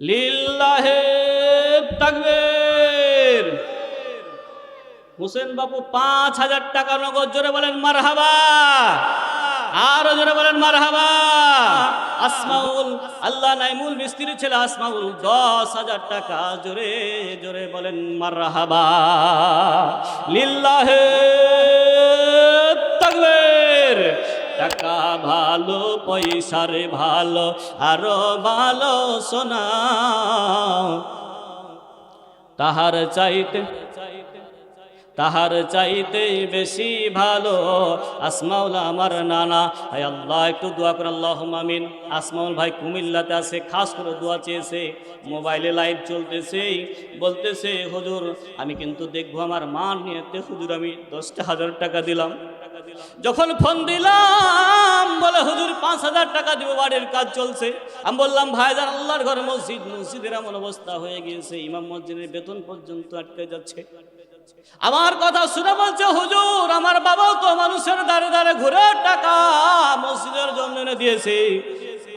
লিল্লাহে তাকবীর। হোসেন বাবু ৫,০০০ টাকা নগদ, জোরে বলেন মারহাবা, আরো জোরে বলেন মারহাবা। আসমাউল, আল্লাহ নাইমুল মিস্ত্রি ছেলে আসমাউল ১০,০০০ টাকা, জোরে জোরে বলেন মারহাবা। লিল্লাহে তাকবীর। টাকা ভালো, পয়সারে ভালো, আরো ভালো সোনা তাহার চাইতে বেশি ভালো আসমাউল আমার নানা। হায় আল্লাহ, একটু দোয়া করে আল্লাহুম্মা আমিন। আসমাউল ভাই কুমিল্লাতে আছে, খাস করে দোয়া চেয়েছে। মোবাইলে লাইভ চলতেছে, বলতেছে হুজুর আমি কিন্তু দেখবো আমার মা নিয়েতে, হুজুর আমি ১০,০০০ টাকা দিলাম। যখন ফোন দিলাম বলে হুজুর ৫,০০০ টাকা দিব, বাড়ির কাজ চলছে। আমি বললাম ভাইজান আল্লাহর ঘর মসজিদের এমন অবস্থা হয়ে গিয়েছে, ইমাম মসজিদের বেতন পর্যন্ত আটকে যাচ্ছে। আমার কথা শুনে বলছে হুজুর আমার বাবাও তো মানুষের দ্বারে দ্বারে ঘুরে টাকা মসজিদের জন্য এনে দিয়েছে।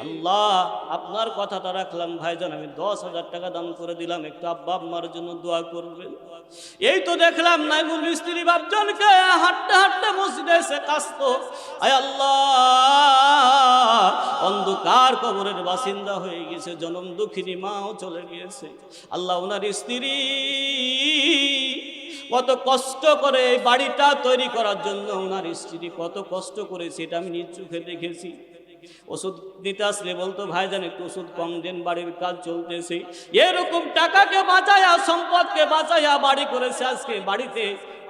আল্লাহ আপনার কথাটা রাখলাম ভাইজান, আমি ১০,০০০ টাকা দান করে দিলাম, একটু আব্বা আম্মার জন্য দোয়া করবেন। এই তো দেখলাম নাইমুল মিস্ত্রি বাপজনকে হাঁটতে হাঁটতে মসজিদে এসে কাঁদতো। আয় আল্লাহ, অন্ধকার কবরের বাসিন্দা হয়ে গেছে, জনম দুঃখিনী মাও চলে গিয়েছে। আল্লাহ ওনার স্ত্রী কত কষ্ট করে এই বাড়িটা তৈরি করার জন্য, ওনার স্ত্রী কত কষ্ট করেছে, এটা আমি নিজ চোখে দেখেছি। ওষুধ দিতে আসলে বলতো ভাইজান একটু ওষুধ কম দেন, বাড়ির কাজ চলতেছে। এরকম টাকাকে বাঁচায়া, সম্পদকে বাঁচায়া বাড়ি করেছে, আজকে বাড়িতে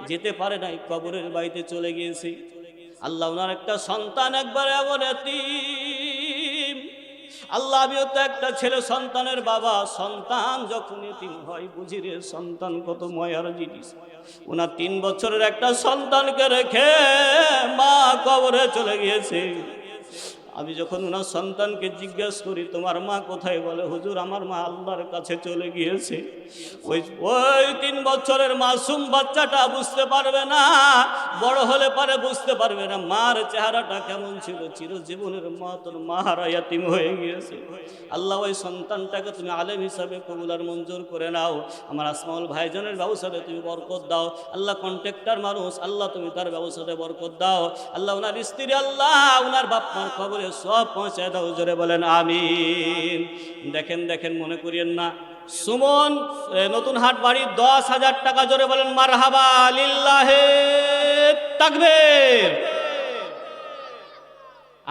যেতে পারে নাই, কবরের বাড়িতে চলে গিয়েছে। আল্লাহ ওনার একটা সন্তান একবারে এমন এতিম। আল্লাহ আমিও তো একটা ছেলে সন্তানের বাবা, সন্তান যখন এতিম হয় বুঝি রে সন্তান কত ময়ার জিনিস। ওনার ৩ বছরের একটা সন্তানকে রেখে মা কবরে চলে গিয়েছে। আমি যখন ওনার সন্তানকে জিজ্ঞেস করি তোমার মা কোথায়, বলে হুজুর আমার মা আল্লাহর কাছে চলে গিয়েছে। ওই ৩ বছরের মাসুম বাচ্চাটা বুঝতে পারবে না, বড় হলে পারে বুঝতে পারবে না মার চেহারাটা কেমন ছিল। চিরজীবনের মা তোর মাহারা ইয়াতিম হয়ে গিয়েছে। আল্লাহ ওই সন্তানটাকে তুমি আলেম হিসাবে কবুল আর মঞ্জুর করে নাও। আমার আসমাউল ভাইজানের ব্যবসাতে তুমি বরকত দাও। আল্লাহ কন্ট্রাক্টর মানুষ, আল্লাহ তুমি তার ব্যবসাতে বরকত দাও। আল্লাহ ওনার স্ত্রী, আল্লাহ ওনার বাপ মার খবরে সব পৌঁছায় দাও, জোরে বলেন আমিন। দেখেন দেখেন মনে করিয়েন না, সুমন নতুন হাট বাড়ি ১০,০০০ টাকা, জোরে বলেন মারহাবা। লিল্লাহে তাকবীর।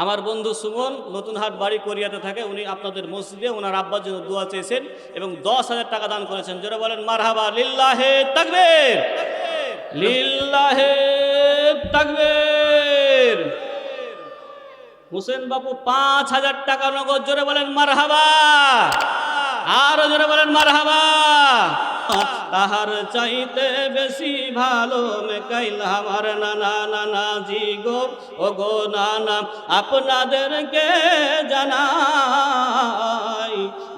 আমার বন্ধু সুমন নতুন হাট বাড়ি কোরিয়াতে থাকে, উনি আপনাদের মসজিদে ওনার আব্বার জন্য দোয়া চেয়েছেন এবং ১০,০০০ টাকা দান করেছেন, জোরে বলেন মারহাবা। লিল্লাহে তাকবীর, লিল্লাহে তাকবীর। হোসেন বাবু ৫,০০০ টাকা নগদ, জোরে বলেন মারহাবা, আরো জোরে বলেন মারহাবা। তাহার চাইতে বেশি ভালো মেকাইল আমার নানা। নানাজি গো ও গো নানা আপনাদেরকে জানাই,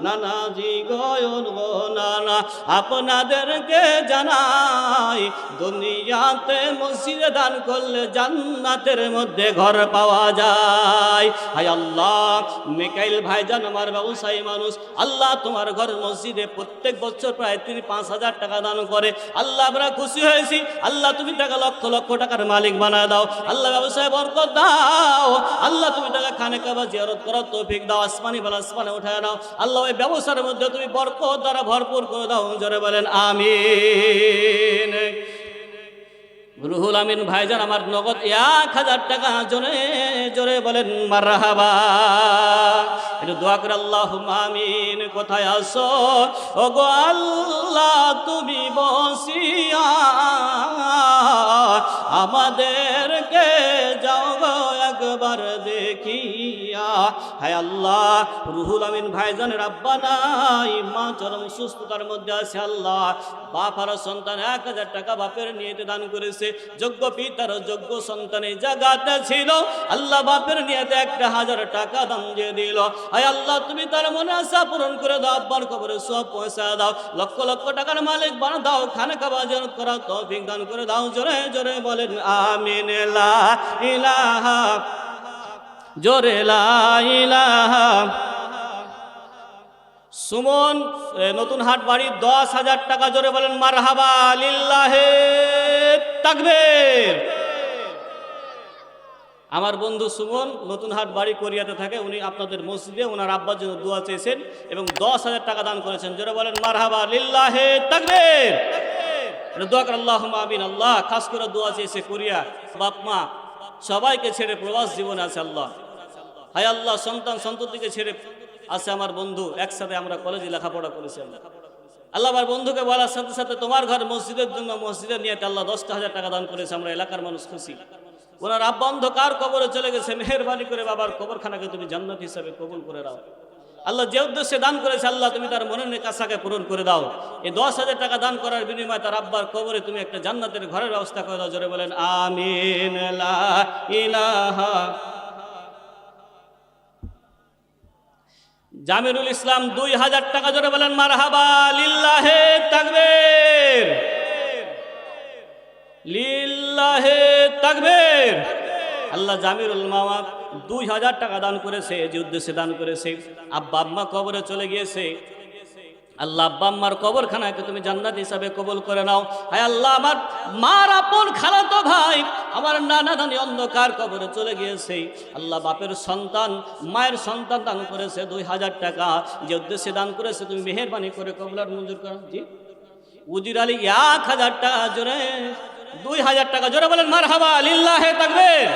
নানাজি গো ও গো নানা আপনাদেরকে জানাই, দুনিয়াতে মসজিদে দান করলে জান্নাতের মধ্যে ঘর পাওয়া যায়। হায় আল্লাহ, মেকাইল ভাইজান আমার ব্যবসায়ী মানুষ, আল্লাহ তোমার ঘর মসজিদে প্রত্যেক বছর প্রায় ৫,০০০ টাকা দান করে। আল্লাহ আমরা খুশি হয়েছি। আল্লাহ তুমি টাকা লক্ষ লক্ষ টাকার মালিক বানায় দাও। আল্লাহ ব্যবসায় বরকত দাও। আল্লাহ তুমি টাকা খানে কাবা জিয়ারত করার তৌফিক দাও, আসমানি বালা আসমানে উঠায় দাও। আল্লাহ ওই ব্যবসার মধ্যে তুমি বরকত দ্বারা ভরপুর করে দাও, জোরে বলেন আমিন। রুহুল আমিন ভাইজান আমার নগদ ১,০০০ টাকা, জোরে জোরে বলেন মারহাবা। একটু দোয়া করে আল্লাহুম্মা আমিন। কোথায় আসো ও গো আল্লাহ তুমি বসিয়া, আমাদেরকে যাও গো একবার দেখিয়া। হায় আল্লাহ, রুহুল আমিন ভাইজানের আব্বা নাই, মা চরম সুস্থতার মধ্যে আছে। আল্লাহ বাপ আর সন্তান ১,০০০ টাকা বাপের নিয়েতে দান করেছে। যোগ্য পিতার যোগ্য সন্তানের জায়গাতে ছিল, আল্লাহ বাপের নিয়েতে ১,০০০ টাকা দান দিয়ে দিল। হায় আল্লাহ তুমি তার মনে আশা পূরণ করে দাও, আব্বার কবরে সব পয়সা দাও, লক্ষ লক্ষ টাকার মালিক বানা দাও, খানে কাবা জিয়ারত করা তৌফিক দান করে দাও, জোরে জোরে বলেন আমিন। লা ইলাহা, জোরে লা ইলাহা। সুমন নতুন হাট বাড়ি 10,000 টাকা, জোরে বলেন মারহাবা লিল্লাহে তাকবীর। আমার বন্ধু সুমন নতুন হাট বাড়ি কোরিয়াতে থাকে, উনি আপনাদের মসজিদে ওনার আব্বার জন্য দোয়া চেয়েছেন এবং 10,000 টাকা দান করেছেন, জোরে বলেন মারহাবা লিল্লাহে তাকবীর। দোয়া করে আল্লাহুম্মা আমিন। আল্লাহ খাস করে দোয়া চেয়েছে কোরিয়া, বাপ মা সবাইকে ছেড়ে প্রবাস জীবনে আছে আল্লাহ। হায় আল্লাহ, সন্তান সন্ততিকে ছেড়ে আছে আমার বন্ধু, একসাথে আমরা কলেজে লেখাপড়া করেছি আল্লাহ। আমার বন্ধুকে বলার সাথে সাথে তোমার ঘর মসজিদের জন্য মসজিদের নিয়ে আল্লাহ 10,000 টাকা দান করেছে, আমরা এলাকার মানুষ খুশি। ওনার আব্বা অন্ধকার কবরে চলে গেছে, মেহেরবানি করে বাবার কবরখানাকে তুমি জান্নাত হিসাবে কবুল করে দাও আল্লাহ। যে উদ্দেশ্যে দান করেছে আল্লাহ তুমি তার মনের কাছাকে পূরণ করে দাও। এই 10,000 টাকা দান করার বিনিময়ে তার আব্বার কবরে তুমি একটা জান্নাতের ঘরের ব্যবস্থা করে দাও, জোরে বলেন আমিন। লা ইলাহা। জামিরুল ইসলাম 2,000 টাকা, জোরে বলেন মারহাবা লিল্লাহে তাকবীর, লিল্লাহে তাকবীর। আল্লাহ জামিরুল মামা 2,000 টাকা দান করেছে, যে উদ্দেশ্যে দান করেছে আব্বা আম্মা কবরে চলে গিয়েছে আল্লাহ, আব্বা আম্মার কবরখানাকে তুমি জান্নাত হিসাবে কবুল করে নাও। হায় আল্লাহ, আমার মার আপন খালাতো ভাই, আমার নানা নানি অন্ধকার কবরে চলে গিয়েছে আল্লাহ, বাপের সন্তান মায়ের সন্তান দান করেছে 2,000 টাকা, যে উদ্দেশ্যে দান করেছে তুমি মেহেরবানি করে কবুলার মঞ্জুর করো। জি উজির আলী 1,000 টাকা, জোরে 2,000 টাকা, জোরে বলেন মারহাবা লিল্লাহে তাকবীর।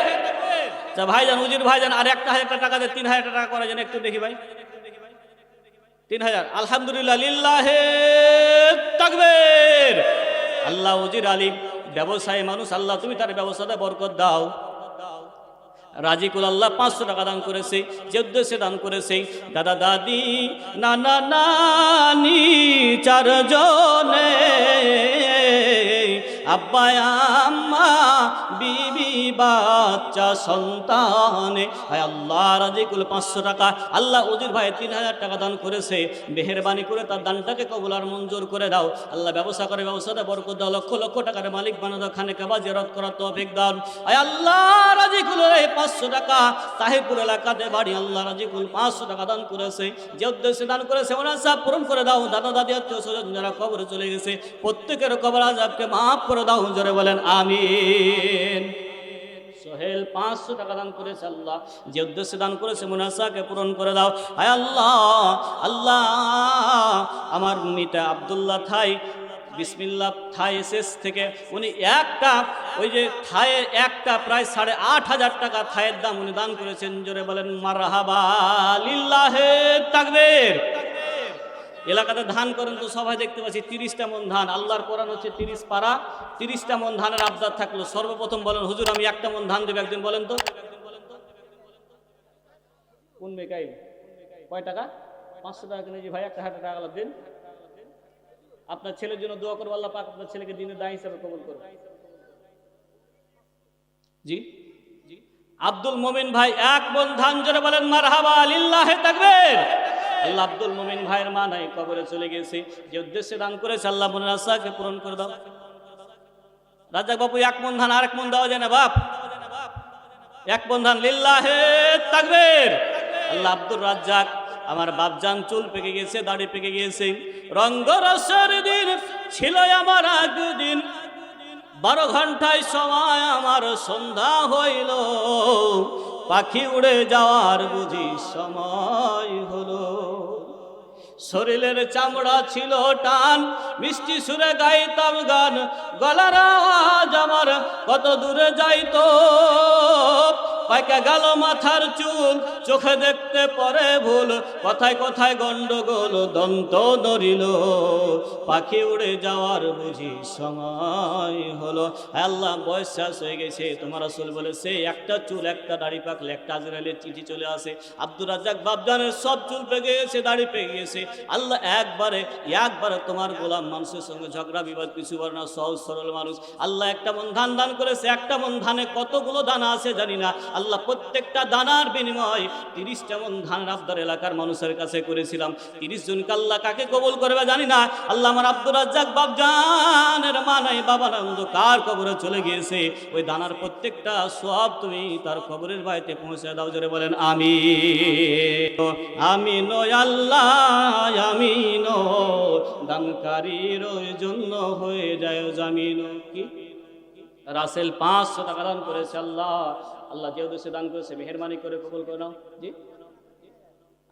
আচ্ছা ভাইজান, উজির ভাইজান আর 1,000 টাকা দিয়ে 3,000 টাকা করা যেন একটু দেখি ভাই। 3,000, আলহামদুলিল্লাহ লিল্লাহে তাকবীর। আল্লাহ উজির আলী ব্যবসায়ী মানুষ, আল্লাহ তুমি তার ব্যবসাতে বরকত দাও। রাজিকুল আল্লাহ 500 টাকা দান করেছে, যে উদ্দেশ্যে দান করেছে দাদা দাদি নানা নানি 4 জনে, আব্বা আম্মা বিবি বাচ্চা সন্তানে। হায় আল্লাহ, রাজিকুল 500 টাকা, আল্লাহ উজির ভাই 3,000 টাকা দান করেছে, মেহেরবানি করে তার দানটাকে কবুল আর মঞ্জুর করে দাও আল্লাহ। ব্যবসা করে ব্যবসাতে বরকত দাও, লক্ষ লক্ষ টাকার মালিক বানা দাও, খানে কাবা জিয়ারত করার তৌফিক দাও। হায় আল্লাহ, রাজিকুলের 500 টাকা তাহিরপুর এলাকাতে বাড়ি, আল্লাহ রাজিকুল 500 টাকা দান করেছে, যে উদ্দেশ্যে দান করেছে ওনার সব পূরণ করে দাও। দাদা দাদি আত্মীয় স্বজন যারা কবরে চলে গেছে প্রত্যেকের কবর আযাবকে মাফ করে দাও, জোরে বলেন আমিন। সোহেল 500 টাকা দান করেছে আল্লাহ, যে উদ্দেশ্যে দান করেছে মুনাসাকে পূরণ করে দাও। হায় আল্লাহ, আল্লাহ আমার মিটা আব্দুল্লাহ থাই বিসমিল্লাহ থাই এসএস থেকে উনি একটা ওই যে থায়ের একটা প্রায় 8,500 টাকা থায়ের দাম উনি দান করেছেন, জোরে বলেন মারহাবা লিল্লাহে তাকবীর। এলাকাতে ধান করেন তো সবাই দেখতে পাচ্ছি 30টা মন ধান, আল্লাহর কোরআন হচ্ছে 30 পারা, 30টা মন ধানের আবদার থাকলো। সর্বপ্রথম বলেন হুজুর আমি 1টা মন ধান দেব, একদিন বলেন তো কোন বেকাই কয় টাকা? 500 টাকা কিনে, জি ভাই 1,000 টাকা দিন। আপনার ছেলের জন্য দোয়া করবো, আল্লাহ পাক আপনার ছেলেকে দিনের দায় হিসাবে কবুল করুন। জি জি আব্দুল মোমিন ভাই 1 মন ধান, জোরে বলেন মারহাবা লিল্লাহে তাকবীর। আল্লাহ আব্দুল মোমিন ভাইয়ের মা নাই কবরে চলে গেছে, যে উদ্দেশ্যে দান করেছে আল্লাহ মনের আশাকে পূরণ করে দাও। রাজাক বাপু 1 মন ধান, আরেক মন দেওয়া যায় না বাপ? 1 মন ধান লিল্লাহে তাকবীর। আল্লাহ আব্দুর রাজ্জাক আমার বাপজান চুল পেকে গেছে, দাড়ি পেকে গিয়েছে, রঙ্গরসের দিন ছিল আমার একদিন, 12 ঘন্টায় সময় আমার সন্ধ্যা হইল, পাখি উড়ে যাওয়ার বুঝি সময় হলো। শরীরের চামড়া ছিল টান, মিষ্টি সুরে গাইতাম গান, গলার আওয়াজ আমার কত দূরে যাইতো, পাইকা গেল মাথার চুল, চোখে দেখতে পরে ভুল, কথায় কথায় গন্ডগোল, দন্ত নড়িল, পাখি উড়ে যাওয়ার বুঝি সময় হলো। আল্লাহ বয়স শেষ হয়ে গেছে, তোমার রাসূল বলেছে একটা চুল একটা দাড়ি পাকলে একটা আজরাইলের চিঠি চলে আসে। আব্দুর রাজ্জাক বাপজানের সব চুল পেকে গেছে, দাড়ি পেকে গেছে। আল্লাহ একবারে তোমার গোলাম মানুষের সঙ্গে ঝগড়া বিবাদ কিছু বলে না, সহজ সরল মানুষ। আল্লাহ 1টা মন ধান দান করেছে, 1টা মন ধানে কতগুলো দানা আছে জানি না। আল্লাহ প্রত্যেকটা দানার বিনিময় 30টা মন ধান আপনার এলাকার মানুষের কাছে করেছিলাম। 30 জনকে আল্লাহ কাকে কবুল করবে জানি না। আল্লাহ আমার আব্দুর রাজ্জাক বাপজানের মা নাই, বাবা নাই, অন্ধকার কবরে চলে গিয়েছে। ওই দানার প্রত্যেকটা সওয়াব তুমি তার কবরের বাড়িতে পৌঁছে দাও। জোরে বলেন আমিন। আমিন ও আল্লাহ আমিন, দানকারীর জন্য হয়ে যায় জামিন। কি রাসেল 500 টাকা দান করেছে। আল্লাহ আল্লাহ যেহেতু সে দান করেছে মেহেরবানি করে কবুল করে নাও। জি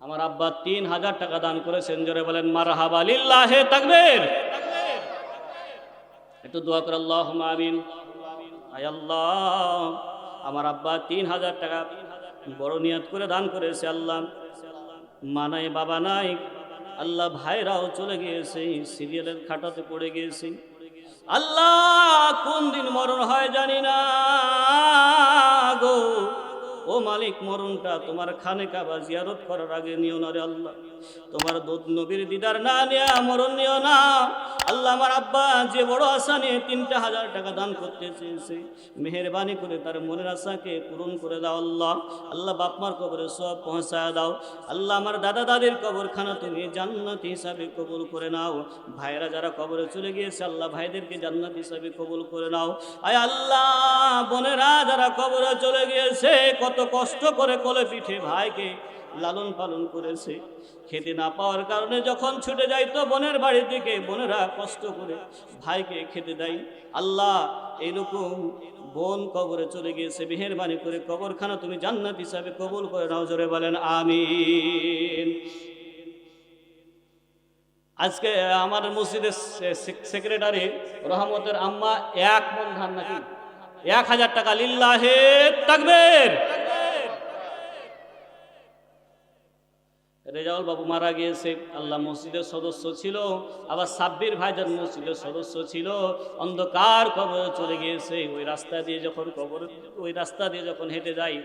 আমার আব্বা 3000 টাকা দান করেছেন। জোরে বলেন মারহাবা, লিল্লাহে তাকবীর। একটু দোয়া করে আল্লাহুম্মা আমিন। আয় আল্লাহ আমার আব্বা 3000 টাকা বড় নিয়ত করে দান করেছে। আল্লাহ মা নাই, বাবা নাই, আল্লাহ ভাইরাও চলে গিয়েছে, সিরিয়ালের খাটাতে পড়ে গিয়েছে। আল্লাহ কোন দিন মরণ হয় জানি না গো। ও মালিক, মরণটা তোমার খানে কাবা জিয়ারত করার আগে নিও না রে আল্লাহ। তোমার দুধ নবীর দিদার না নিয়া মরণ নিও না আল্লাহ। আমার আব্বা যে বড় আশা নিয়ে 3,000 টাকা দান করতে চেয়েছে, মেহেরবানি করে তার মনের আশাকে পূরণ করে দাও আল্লাহ। আল্লাহ বাপমার কবরে সব পৌঁছায় দাও আল্লাহ। আমার দাদা দাদির কবরখানা তুমি জান্নাত হিসাবে কবুল করে নাও। ভাইরা যারা কবরে চলে গিয়েছে আল্লাহ ভাইদেরকে জান্নাত হিসাবে কবুল করে নাও। আয় আল্লাহ বোনেরা যারা কবরে চলে গিয়েছে, কত কষ্ট করে কোলে পিঠে ভাইকে লালন পালন করেছে, খেতে না পাওয়ার কারণে যখন ছুটে যাইতো বোনের বাড়ি থেকে, বোনেরা কষ্ট করে ভাইকে খেতে দেয়। আল্লাহ এইরকম বোন কবরে চলে গিয়েছে, মেহেরবানি করে কবরখানা তুমি জান্নাত হিসাবে কবুল করে নাও। জোরে বলেন আমিন। আজকে আমার মসজিদের সেক্রেটারি রহমতের আম্মা 1 মন ধান নাকি 1000 টাকা, লিল্লাহে তাকবীর। রেজাউল বাবু মারা গিয়েছে, আল্লাহ মসজিদের সদস্য ছিল, আবার সাব্বির ভাইজান মসজিদের সদস্য ছিল, অন্ধকার কবরে চলে গিয়েছে। ওই রাস্তা দিয়ে যখন হেঁটে যাই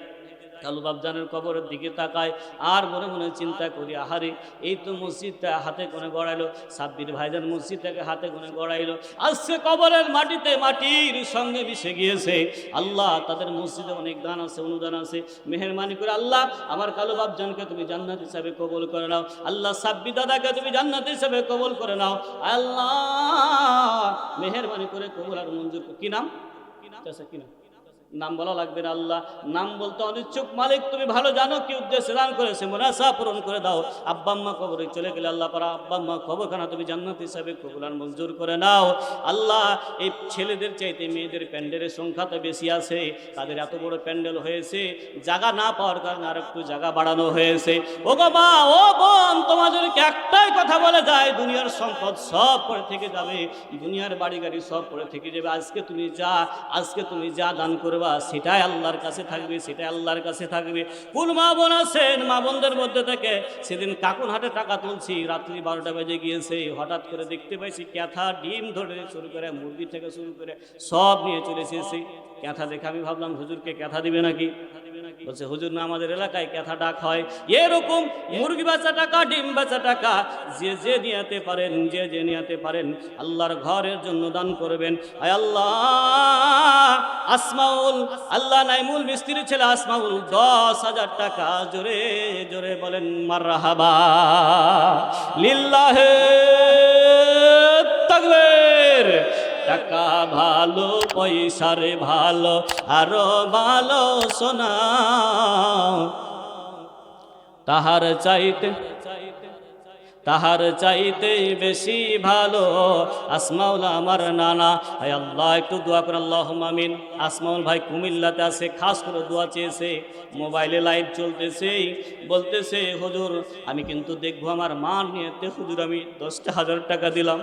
কালু বাবজানের কবরের দিকে তাকায় আর মনে মনে চিন্তা করি, আহারে এই তো মসজিদটা হাতে কোণে গড়াইলো, সাব্বির ভাইজান মসজিদটাকে হাতে কোণে গড়াইলো, আজকে কবরের মাটিতে মাটির সঙ্গে মিশে গিয়েছে। আল্লাহ তাদের মসজিদে অনেক দান আছে, অনুদান আছে, মেহেরবানি করে আল্লাহ আমার কালু বাবজানকে তুমি জান্নাত হিসাবে কবুল করে নাও। আল্লাহ সাব্বির দাদাকে তুমি জান্নাত হিসাবে কবুল করে নাও। আল্লাহ মেহেরবানি করে কবুল আর মঞ্জুর। কি নাম? কি নাম? নাম বলা লাগবে না আল্লাহ, নাম বলতে অনিচ্ছুক মালিক তুমি ভালো জানো কি উদ্দেশ্যে দান করেছে, মুনাসা পূরণ করে দাও। আব্বা আম্মা কবরে চলে গেলে আল্লাহ পারা আব্বা আম্মা কবরখানা তুমি জান্নাত হিসাবে কবুল আর মঞ্জুর করে নাও। আল্লাহ এই ছেলেদের চাইতে মেয়েদের প্যান্ডেলের সংখ্যা তো বেশি আছে, তাদের এত বড় প্যান্ডেল হয়েছে, জায়গা না পাওয়ার কারণে আর একটু জায়গা বাড়ানো হয়েছে। ও গো মা, ও বোন, তোমাদেরকে একটাই কথা বলে যায়, দুনিয়ার সম্পদ সব পড়ে থেকে যাবে, দুনিয়ার বাড়ি গাড়ি সব পড়ে থেকে যাবে। আজকে তুমি যা দান করবে সেটাই আল্লাহর কাছে থাকবে, সেটাই আল্লাহর কাছে থাকবে। কোন মা বোন আছেন, মা বোনদের মধ্যে থেকে সেদিন কাকুন হাটে টাকা তুলছি, রাত্রি 12টা বেজে গিয়েছে, হঠাৎ করে দেখতে পাইছি ক্যাথা ডিম ধরে শুরু করে মুরগি থেকে শুরু করে সব নিয়ে চলে এসেছি। ক্যাথা দেখে আমি ভাবলাম হুজুরকে ক্যাথা দিবে নাকি, বলছে হুজুর না, আমাদের এলাকায় ক্যাথা ডাক হয়। এরকম মুরগি বেচা টাকা, ডিম বেচা টাকা যে নিয়াতে পারেন, যে নিয়াতে পারেন আল্লাহর ঘরের জন্য দান করবেন। আয় আল্লাহ আসমাউল, আল্লাহ নাইমুল মিস্ত্রি ছেলে আসমাউল 10,000 টাকা, জোরে জোরে বলেন মারহাবা, লিল্লাহে তাকবীর। টাকা ভালো, পয়সারে ভালো, আরো ভালো সোনা, তাহার চাইতে বেশি ভালো আসমাউল আমার নানা। আয় আল্লাহ একটু দোয়া করে আল্লাহুম্মা আমিন। আসমাউল ভাই কুমিল্লাতে আছে, খাস করে দোয়া চেয়েছে, মোবাইলে লাইভ চলতেছে, বলতেছে হুজুর আমি কিন্তু দেখবো আমার মা নিয়েতে, হুজুর আমি 10,000 টাকা দিলাম।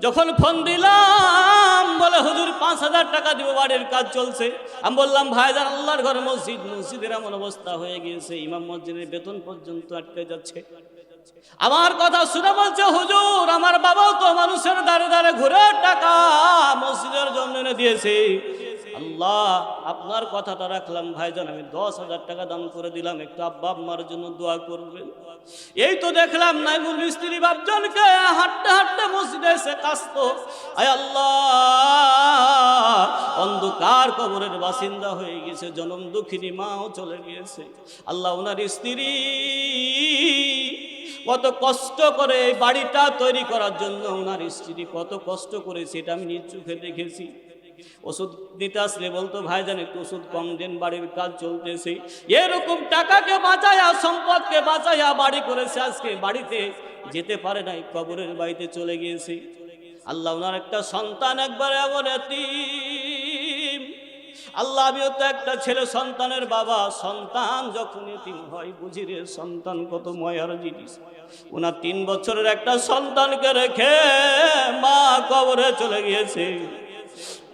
যখন ফোন দিলাম বলে হুজুর 5,000 টাকা দিব, বাড়ির কাজ চলছে। আমি বললাম ভাইজান আল্লাহর ঘরে মসজিদের এমন অবস্থা হয়ে গিয়েছে, ইমাম মসজিদের বেতন পর্যন্ত আটকে যাচ্ছে। আমার কথা শুনে বলছে হুজুর আমার বাবাও তো মানুষের দ্বারে দ্বারে ঘুরে টাকা মসজিদের জন্য এনে দিয়েছে, আল্লাহ আপনার কথাটা রাখলাম ভাইজান, আমি 10,000 টাকা দান করে দিলাম, একটু আব্বা আম্মার জন্য দোয়া করবেন। এই তো দেখলাম নাইমুল মিস্ত্রি বাপজনকে হাঁটতে হাঁটতে মসজিদে এসে কাঁদতো, আয় আল্লাহ অন্ধকার কবরের বাসিন্দা হয়ে গেছে, জনম দুঃখিনী মাও চলে গিয়েছে। আল্লাহ ওনার স্ত্রী কত কষ্ট করে এই বাড়িটা তৈরি করার জন্য ওনার স্ত্রী কত কষ্ট করেছে, এটা আমি নিজ চোখে দেখেছি। ওষুধ দিতে আসলে বলতো ভাইজান একটু ওষুধ কম দেন, বাড়ির কাজ চলতেছে। এরকম টাকাকে বাঁচায়া সম্পদকে বাঁচায়া বাড়ি করেছে, আজকে বাড়িতে যেতে পারে নাই, কবরের বাড়িতে চলে গিয়েছে। আল্লাহ ওনার একটা সন্তান একবারে এমন এতিম। আল্লাহ আমিও তো একটা ছেলে সন্তানের বাবা, সন্তান যখন এতিম হয় বুঝি রে সন্তান কত ময়ার জিনিস। ওনার 3 বছরের একটা সন্তানকে রেখে মা কবরে চলে গিয়েছে।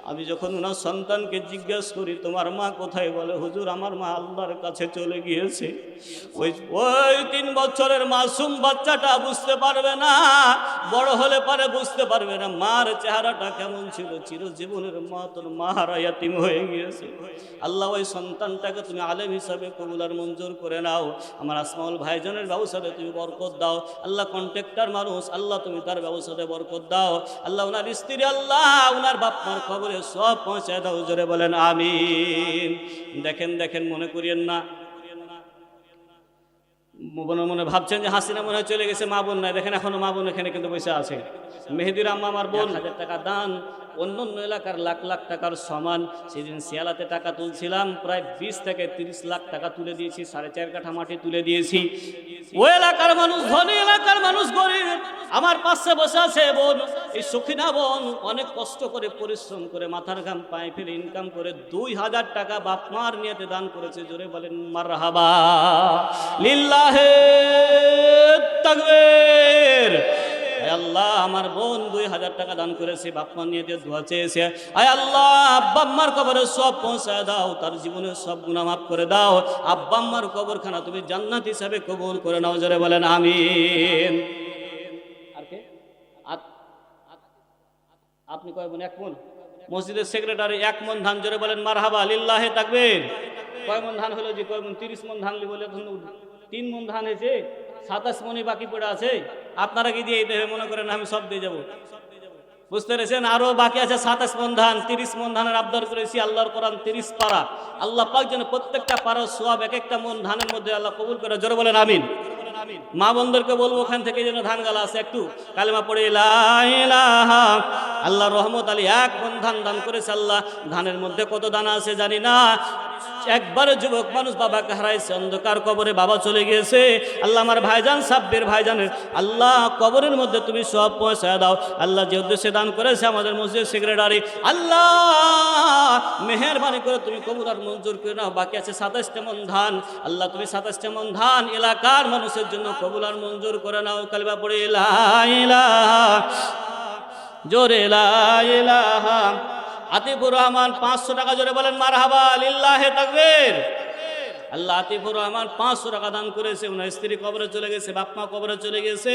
আমি যখন ওনার সন্তানকে জিজ্ঞেস করি তোমার মা কোথায়, বলে হুজুর আমার মা আল্লাহর কাছে চলে গিয়েছে। ওই 3 বছরের মাসুম বাচ্চাটা বুঝতে পারবে না, বড় হলে পারে বুঝতে পারবে না মার চেহারাটা কেমন ছিল। চিরজীবনের মা তোর মাহারা ইয়াতিম হয়ে গিয়েছে। আল্লাহ ওই সন্তানটাকে তুমি আলেম হিসাবে কবুল আর মঞ্জুর করে নাও। আমার আসমাউল ভাইজানের ব্যবসাতে তুমি বরকত দাও। আল্লাহ কন্ট্রাক্টর মানুষ, আল্লাহ তুমি তার ব্যবসাতে বরকত দাও। আল্লাহ ওনার স্ত্রী, আল্লাহ ওনার বাপ মার খবরে সব পৌঁছায় দাও, জোরে বলেন আমিন। দেখেন দেখেন মনে করিয়েন না, মনে মনে ভাবছেন যে হাসিনা মনে হয় চলে গেছে, মা বোন নাই। দেখেন এখনো মা বোন এখানে কিন্তু বসে আছে। মেহেদির আম্মা আমার বোন 1000 টাকা দান, অন্য অন্য এলাকার লাখ লাখ টাকার সমান। সেদিন শিয়ালাতে টাকা তুলছিলাম, প্রায় 20 থেকে 30 লাখ টাকা তুলে দিয়েছি, 4.5 কাঠা মাটি তুলে দিয়েছি। ওই এলাকার মানুষ ধনী, এলাকার মানুষ গরিব। আমার পাশে বসে আছে বোন, এই সখিনা বোন অনেক কষ্ট করে পরিশ্রম করে মাথার ঘাম পায়ে ফেলে ইনকাম করে 2000 টাকা বাপ মার নিয়তে দান করেছে, জোরে বলেন মারহাবা লিল্লাহে তাকবীর। আল্লাহ আমার বোন 2000 টাকা দান করেছে, বাপমার নিয়ে দোয়া চেয়েছে। আয় আল্লাহ আব্বা আম্মার কবরে সব পৌঁছায় দাও, তার জীবনের সব গুনাহ মাফ করে দাও। আব্বা আম্মার কবরখানা তুমি জান্নাত হিসাবে কবুল করে নাও, জোরে বলেন আমিন। আর কে আপনি কয় মন? 1 মন। মসজিদের সেক্রেটারি 1 মন ধান, জোরে বলেন মারহাবা লিল্লাহে তাকবীর। কয় মন ধান হলো জি? কয় মন? 30 মন ধান বলে 3 মন ধান হয়েছে, 27 মনই বাকি পড়ে আছে। আপনারা কি দিয়ে দেবে মনে করেন আমি সব দিয়ে যাবো? বুঝতে পেরেছেন? আরো বাকি আছে 27 মন ধান। 30 মন ধানের আবদার করেছি, আল্লাহর কোরআন 30 পারা। আল্লাহ পাক যেন প্রত্যেকটা পারার সওয়াব এক একটা মন ধানের মধ্যে আল্লাহ কবুল করে, জোরে বলেন আমিন। মা বন্ধুদেরকে বলবো ওখান থেকে যেন ধান গালা আছে, একটু কালেমা পড়ে লা ইলাহা। আল্লাহ রহমত আলী 1 মন ধান দান করেছে। আল্লাহ ধানের মধ্যে কত দানা আছে জানি না। একবারে যুবক মানুষ বাবাকে হারাইছে, অন্ধকার কবরে বাবা চলে গিয়েছে। আল্লাহ আমার ভাইজান সাব্বির ভাইজানের আল্লাহ কবরের মধ্যে তুমি সব পৌঁছায় দাও। আল্লাহ যে উদ্দেশ্যে দান করেছে আমাদের মসজিদ সেক্রেটারি, আল্লাহ মেহেরবানি করে তুমি কবুল আর মঞ্জুর করে নাও। বাকি আছে 27টা মন ধান। আল্লাহ তুমি 27টা মন ধান এলাকার মানুষের জন্য কবুল আর মঞ্জুর করে নাও। কালিমা পড়ে লা ইলাহা, জোরে লা ইলাহা। আতিফুর রহমান 500 টাকা, জোরে বলেন মারহাবা লিল্লাহে তাকবীর। আল্লাহ আতিফুর রহমান 500 টাকা দান করেছে। ওনার স্ত্রী কবরে চলে গেছে, বাপমা কবরে চলে গেছে।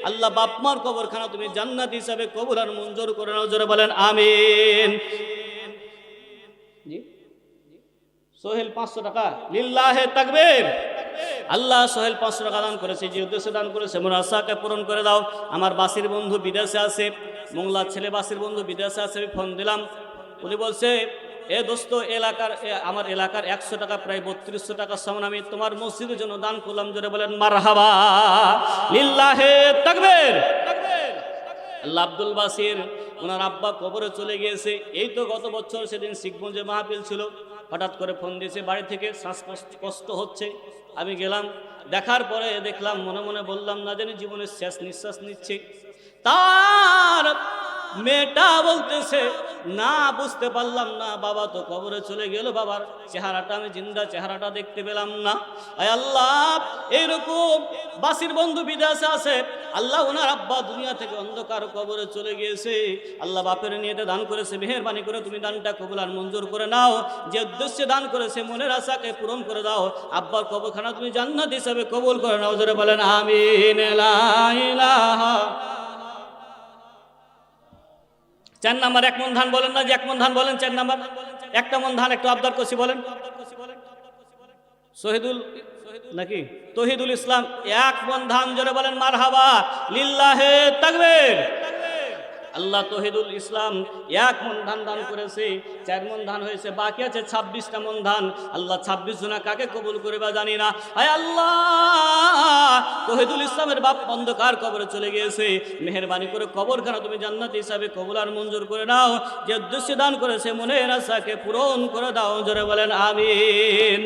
আল্লাহ বাপমার কবরখানা তুমি জান্নাত হিসাবে কবুল আর মঞ্জুর করে নাও, জোরে বলেন আমিন। জি সোহেল 500 টাকা, লিল্লাহে তাকবীর। আল্লাহ সোহেল 500 টাকা দান করেছে, যে উদ্দেশ্যে দান করেছে মোর আশাকে পূরণ করে দাও। আমার বাসির বন্ধু বিদেশে আছে, মোংলার ছেলে বাসির বন্ধু বিদেশে আছে। আমি ফোন দিলাম, উনি বলছে এ দোস্ত আমার এলাকার 100 টাকা প্রায় 3200 টাকার সমান আমি তোমার মসজিদের জন্য দান করলাম, জোরে বলেন মারহাবা লিল্লাহে তাকবীর। আল্লাহ আব্দুল বাসির ওনার আব্বা কবরে চলে গিয়েছে। এই তো গত বছর সেদিন শিখগঞ্জে মাহফিল ছিল, হঠাৎ করে ফোন দিয়েছে বাড়ি থেকে, শ্বাসকষ্ট হচ্ছে। আমি গেলাম, দেখার পরে দেখলাম, মনে মনে বললাম না জানি জীবনের শেষ নিঃশ্বাস নিচ্ছে। তার মেয়েটা বলতেছে না, বুঝতে পারলাম না, বাবা তো কবরে চলে গেল, বাবার চেহারাটা আমি জিন্দা চেহারাটা দেখতে পেলাম না। আয় আল্লাহ এইরকম বাসির বন্ধু বিদেশে আছে, আল্লাহ ওনার আব্বা দুনিয়া থেকে অন্ধকার কবরে চলে গিয়েছে। আল্লাহ বাপের নিয়েতে দান করেছে, মেহেরবানি করে তুমি দানটা কবুল আর মঞ্জুর করে নাও। যে উদ্দেশ্যে দান করেছে মনের আশাকে পূরণ করে দাও। আব্বার কবরখানা তুমি জান্নাত হিসাবে কবুল করে নাও, জোরে বলেন আমিন। লা ইলাহা। 4 নাম্বার 1 মন ধান বলেন না, যে 1 মন ধান বলেন। 4 নাম্বার 1টা মন ধান একটু আবদার করছি বলেন। শহীদুল নাকি তহিদুল ইসলাম 1 মন ধান জোরে বলেন মারহাবা লিল্লাহে তাকবীর। আল্লাহ তহিদুল ইসলাম 1 মন ধান দান করেছে, 4 মন ধান হয়েছে, বাকি আছে 26টা মন ধান। আল্লাহ 26 জনা কাকে কবুল করবে জানি না। হায় আল্লাহ, তহিদুল ইসলামের বাপ অন্ধকার কবরে চলে গিয়েছে, মেহেরবানি করে কবরখানা তুমি জান্নাতি হিসাবে কবুল আর মঞ্জুর করে নাও। যে উদ্দেশ্যে দান করেছে মনের আশাকে পূরণ করে দাও, জোরে বলেন আমিন।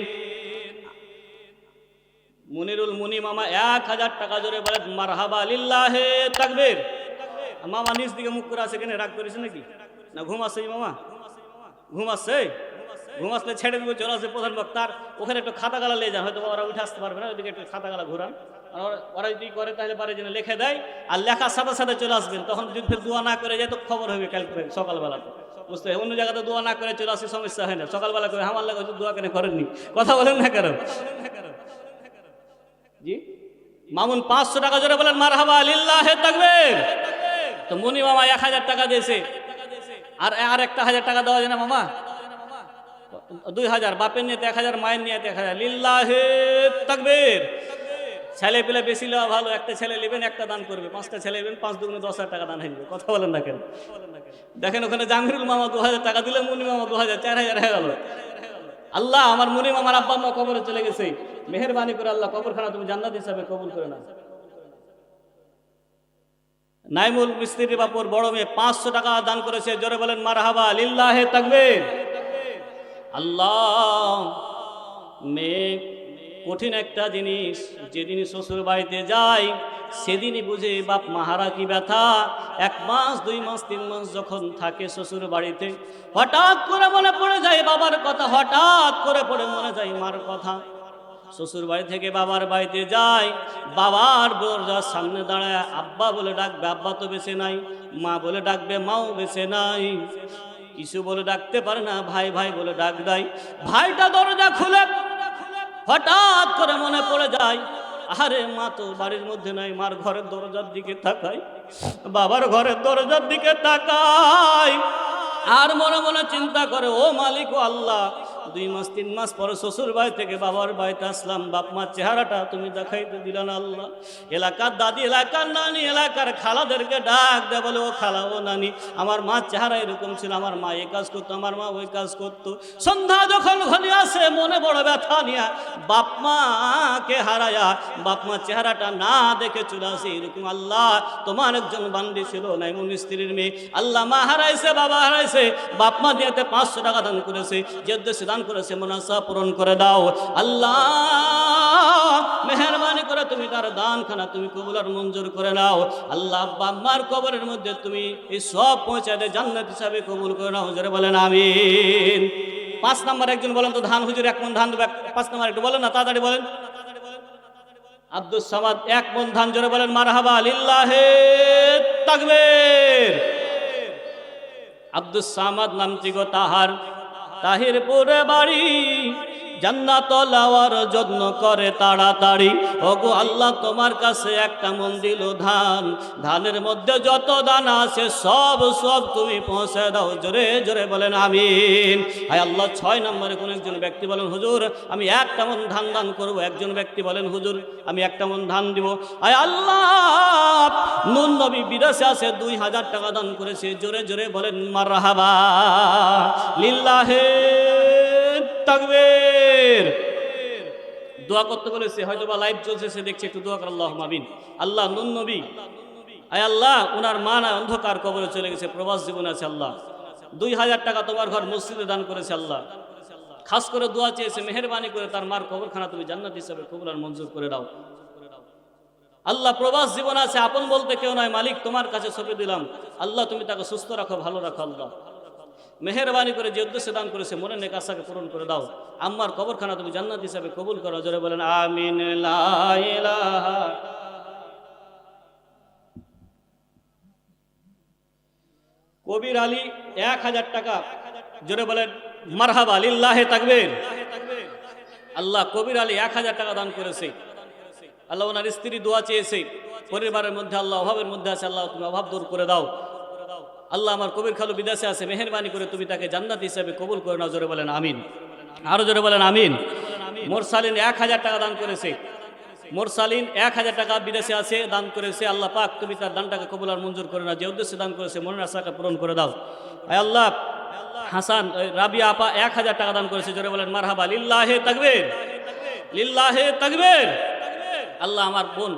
মুনিরুল মুনি মামা 1000 টাকা জোরে বলেন মারহাবা লিল্লাহে তাকবীর। মামা নিজ দিকে মুখ করে আছে, কেন রাগ করেছে নাকি? না ঘুম আসছে মামা? ঘুম আসছে? ঘুম আসলে ছেড়ে দেবো, চলে আসে প্রধান বক্তার ওখানে একটু খাতা গালা নিয়ে যান, হয়তো ওরা উঠে আসতে পারবে না, ওইদিকে একটু খাতা গালা ঘুরান। আর ওরা যদি করে তাহলে পারে যেন লিখে দেয়, আর লেখার সাথে সাথে চলে আসবেন। তখন যদি ফের দোয়া না করে যায় তো খবর হবে কাল সকালবেলাতে, বুঝতে হয়। অন্য জায়গাতে দোয়া না করে চলে আসে সমস্যা হয় না, সকালবেলা করে আমার লাগে দোয়া কেন করেননি, কথা বলেন না কেন? জি মামুন 500 টাকা জোরে বলেন মারহাবা লিল্লাহে তাকবীর। তো মুনি মামা 1000 টাকা দিয়েছে, আর একটা 1000 টাকা দেওয়া যায় না মামা? 2000 বাপের নিয়ে 1000, মায়ের নিয়ে 1000 লিল্লাহে তাকবীর। ছেলে পেলে বেশি নেওয়া ভালো, একটা ছেলে নেবেন একটা দান করবে, 5টা ছেলে নেবেন 5 দুগুণে 10,000 টাকা দান হয়ে যাবে, কথা বলেন না কেন? দেখেন ওখানে জামিরুল মামা 2000 টাকা দিলে, মুনি মামা 2000, 4000 হয়ে গেল। আল্লাহ আমার মুনি মামার আব্বা আম্মা কবরে চলে গেছে, মেহেরবানি করে আল্লাহ কবরখানা তুমি জান্নাত হিসাবে কবুল করে নাও। নাইমুল মিস্ত্রি বাপুর বড় মেয়ে 500 টাকা দান করেছে, জোরে বলেন মারহাবা লিল্লাহে তাকবীর। আল্লাহ মেয়ে কঠিন একটা জিনিস, যেদিন শ্বশুর বাড়িতে যায় সেদিনই বুঝে বাপ মাহারা কি ব্যথা। 1 মাস 2 মাস 3 মাস যখন থাকে শ্বশুর বাড়িতে, হঠাৎ করে মনে পড়ে যায় বাবার কথা, হঠাৎ করে মনে যায় মার কথা। শ্বশুর বাড়ি থেকে বাবার বাড়িতে যায়, বাবার দরজার সামনে দাঁড়ায় আব্বা বলে ডাকবে, আব্বা তো বেঁচে নাই। মা বলে ডাকবে, মাও বেঁচে নাই। কিছু বলে ডাকতে পারে না, ভাই ভাই বলে ডাক দেয়। ভাইটা দরজা খুলে হঠাৎ করে মনে পড়ে যায়, আরে মা তো বাড়ির মধ্যে নাই। মার ঘরের দরজার দিকে তাকায়, বাবার ঘরের দরজার দিকে তাকায়, আর মনে মনে চিন্তা করে, ও মালিক ও আল্লাহ, 2 মাস 3 মাস পরে শ্বশুর বাড়ি থেকে বাবার বাড়িতে আসলাম, বাপ মার চেহারাটা তুমি দেখাইতে দিল না আল্লাহ। এলাকার দাদি, এলাকার নানি, এলাকার খালাদেরকে ডাক দেয়, বলে ও খালা ও নানি, আমার মার চেহারা এরকম ছিল, আমার মা এই কাজ করতো, আমার মা ওই কাজ করতো। সন্ধ্যা যখন ঘনিয়ে আসে মনে বড় ব্যথা নিয়ে বাপ মাকে হারায়া বাপ মার চেহারাটা না দেখে চলে আসে। এরকম আল্লাহ তোমার একজন বান্দি ছিল নাইমুল মিস্ত্রির মেয়ে, আল্লাহ মা হারাইছে, বাবা হারাইছে, বাপ মা দিয়েতে 500 টাকা দান করেছে, যে উদ্দেশ্যে দান করেছে মনাসা পূরণ করে দাও। আল্লাহ মেহেরবানি করে তুমি তার দানখানা তুমি কবুল আর মঞ্জুর করে নাও। আল্লাহ আব্বা আম্মার কবরের মধ্যে তুমি এই সব পৌঁছে দে, জান্নাত হিসাবে কবুল করে নাও, জোরে বলেন আমিন। 5 নাম্বার একজন বলেন তো, ধান হুজুর 1 মন ধান দেবে। 5 নাম্বার একটু বলেন না, তাড়াতাড়ি বলেন। আব্দুস সামাদ 1 মন ধান, জোরে বলেন মারহাবা লিল্লাহে তাকবীর। আব্দুস সামাদ নামটি গো তাহার, তাহিরপুরে বাড়ি, জান্নাত লাওয়ার যত্ন করে তাড়াতাড়ি। ওগো আল্লাহ তোমার কাছে একটা মন দিল ধান, ধানের মধ্যে যত দানা আছে সব তুমি পৌঁছে দাও, জোরে জোরে বলেন আমিন। হায় আল্লাহ 6 নম্বরে কোন একজন ব্যক্তি বলেন, হুজুর আমি 1টা মন ধান দান করব। একজন ব্যক্তি বলেন, হুজুর আমি 1টা মন ধান দিব। হায় আল্লাহ নূর নবী বিদেশে আছে, 2000 টাকা দান করেছে, জোরে জোরে বলেন মারহাবা লিল্লাহে তাকবীর। দোয়া করতে বলেছে, হয়তো বা লাইভ চলছে সে দেখছে, একটু দোয়া করে আল্লাহুম্মা আমিন। আল্লাহ নূর নবী, আয় আল্লাহ ওনার মা না অন্ধকার কবরে চলে গেছে, প্রবাস জীবনে আছে, আল্লাহ 2000 টাকা তোমার ঘর মসজিদে দান করেছে, আল্লাহ খাস করে দোয়া চেয়েছে, মেহেরবানি করে তার মার কবরখানা তুমি জান্নাত হিসাবে কবুল আর মঞ্জুর করে দাও। আল্লাহ প্রবাস জীবন আছে, আপন বলতে কেউ নয়, মালিক তোমার কাছে সঁপে দিলাম, আল্লাহ তুমি তাকে সুস্থ রাখো, ভালো রাখো, আল্লাহ মেহেরবানি করে যে উদ্দেশ্যে দান করেছে মনের নেক আশাকে পূরণ করে দাও। আম্মার কবরখানা তুমি জান্নাত হিসাবে কবুল করো, জোরে বলেন আমিন। লা ইলাহা কবির আলী 1000 টাকা, জোরে বলেন মারহাবা লিল্লাহে তাকবীর। আল্লাহ কবির আলী 1000 টাকা দান করেছে, আল্লাহ ওনার স্ত্রী দোয়া চেয়েছে, পরিবারের মধ্যে আল্লাহ অভাবের মধ্যে আছে, আল্লাহ তুমি অভাব দূর করে দাও। আল্লাহ আমার কবির খালু বিদেশে আছে, মেহেরবানি করে তুমি তাকে জান্নাত হিসাবে কবুল করে নাও। জোরে বলেন আমিন। আরো জোরে বলেন আমিন। মোরসালিন 1000 টাকা দান করেছে। মোরসালিন 1000 টাকা বিদেশে আছে, দান করেছে। আল্লাহ পাক তুমি তার দানটাকে কবুল আর মঞ্জুর করে নাও। যে উদ্দেশ্যে দান করেছে মনের আশাকে পূরণ করে দাও। আয় আল্লাহ, হাসান রাবিয়া আপা 1000 টাকা দান করেছে। জোরে বলেন মারহাবা। লিল্লাহে তাকবীর, লিল্লাহে তাকবীর। আল্লাহ আমার বোন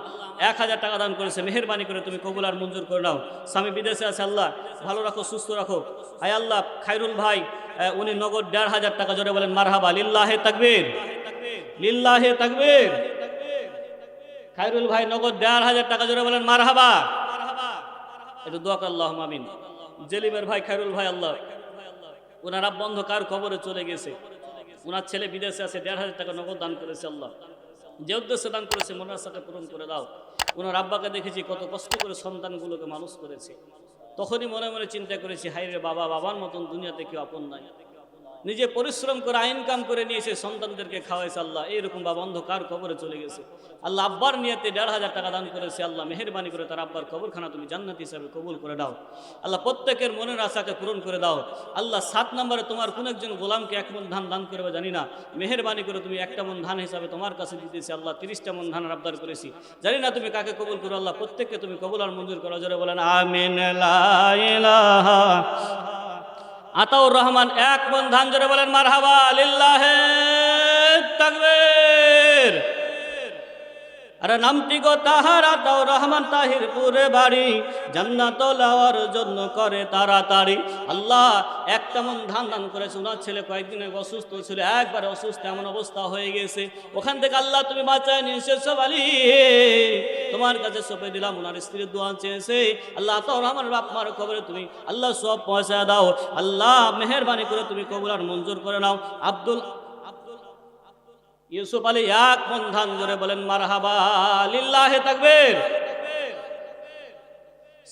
1000 টাকা দান করেছে, মেহেরবানি করে তুমি কবুল আর মঞ্জুর করে নাও। স্বামী বিদেশে আছে, আল্লাহ ভালো রাখো, সুস্থ রাখো। আয় আল্লাহ, খায়রুল ভাই উনি নগদ 1500 টাকা। জোরে বলেন মারহাবা। লিল্লাহে তাকবীর, লিল্লাহে তাকবীর। খায়রুল ভাই নগদ 1500 টাকা। জোরে বলেন মারহাবা। একটু দোয়া কর আল্লাহুম্মা আমিন। জেলিমের ভাই খায়রুল ভাই, আল্লাহ ওনার আব্বা অন্ধকার কবরে চলে গেছে, ওনার ছেলে বিদেশে আছে, 1500 টাকা নগদ দান করেছে। আল্লাহ যে উদ্দেশ্যে দান করেছে মনের আশাকে পূরণ করে দাও। ওনার আব্বাকে দেখেছি কত কষ্ট করে সন্তানগুলোকে মানুষ করেছে, তখনই মনে মনে চিন্তা করেছি, হায় রে বাবা, বাবার মতন দুনিয়াতে কেউ আপন নাই। নিজে পরিশ্রম করে ইনকাম করে নিয়েছে, সন্তানদেরকে খাওয়াইছে। আল্লাহ এইরকম বাবা অন্ধকার কবরে চলে গেছে। আল্লাহ আব্বার নিয়তে 1500 টাকা দান করেছে। আল্লাহ মেহেরবানি করে তার আব্বার কবরখানা তুমি জান্নাত হিসাবে কবুল করে দাও। আল্লাহ প্রত্যেকের মনের আশাকে পূরণ করে দাও। আল্লাহ 7 নম্বরে তোমার কোন একজন গোলামকে 1 মণ ধান দান করবে জানি না, মেহেরবানি করে তুমি 1টা মণ ধান হিসাবে তোমার কাছে দিতেছি। আল্লাহ 30টা মণ ধানের আবদার করেছি, জানি না তুমি কাকে কবুল করো। আল্লাহ প্রত্যেককে তুমি কবুল আর মঞ্জুর করো। জোরে বলেন আমিন। লা ইলাহা আতাউর রহমান 1 মণ ধান। জোরে বলেন মারহাবা। লিল্লাহে তাকবীর। আরে নামটি গো তাহার আতাউর রহমান, তাহিরপুরে বাড়ি, জান্নাত লওয়ার জন্য করে তাড়াতাড়ি। আল্লাহ 1টা মণ ধান দান করেছে। ওনার ছেলে কয়েকদিন আগে অসুস্থ ছিল, একবারে অসুস্থ, এমন অবস্থা হয়ে গেছে। ওখান থেকে আল্লাহ তুমি বাঁচায় নিয়ে এসেছো বালি, তোমার কাছে সঁপে দিলাম। ওনার স্ত্রীর দোয়া চেয়েছে, আল্লাহ আতাউর রহমানের বাপ মার কবরে তুমি আল্লাহ সব পয়সা দাও। আল্লাহ মেহেরবানি করে তুমি কবুল আর মঞ্জুর করে নাও। আব্দুল ইউসুফ আলী 1 মণ ধান। জোরে বলেন মারহাবা। লিল্লাহে তাকবীর।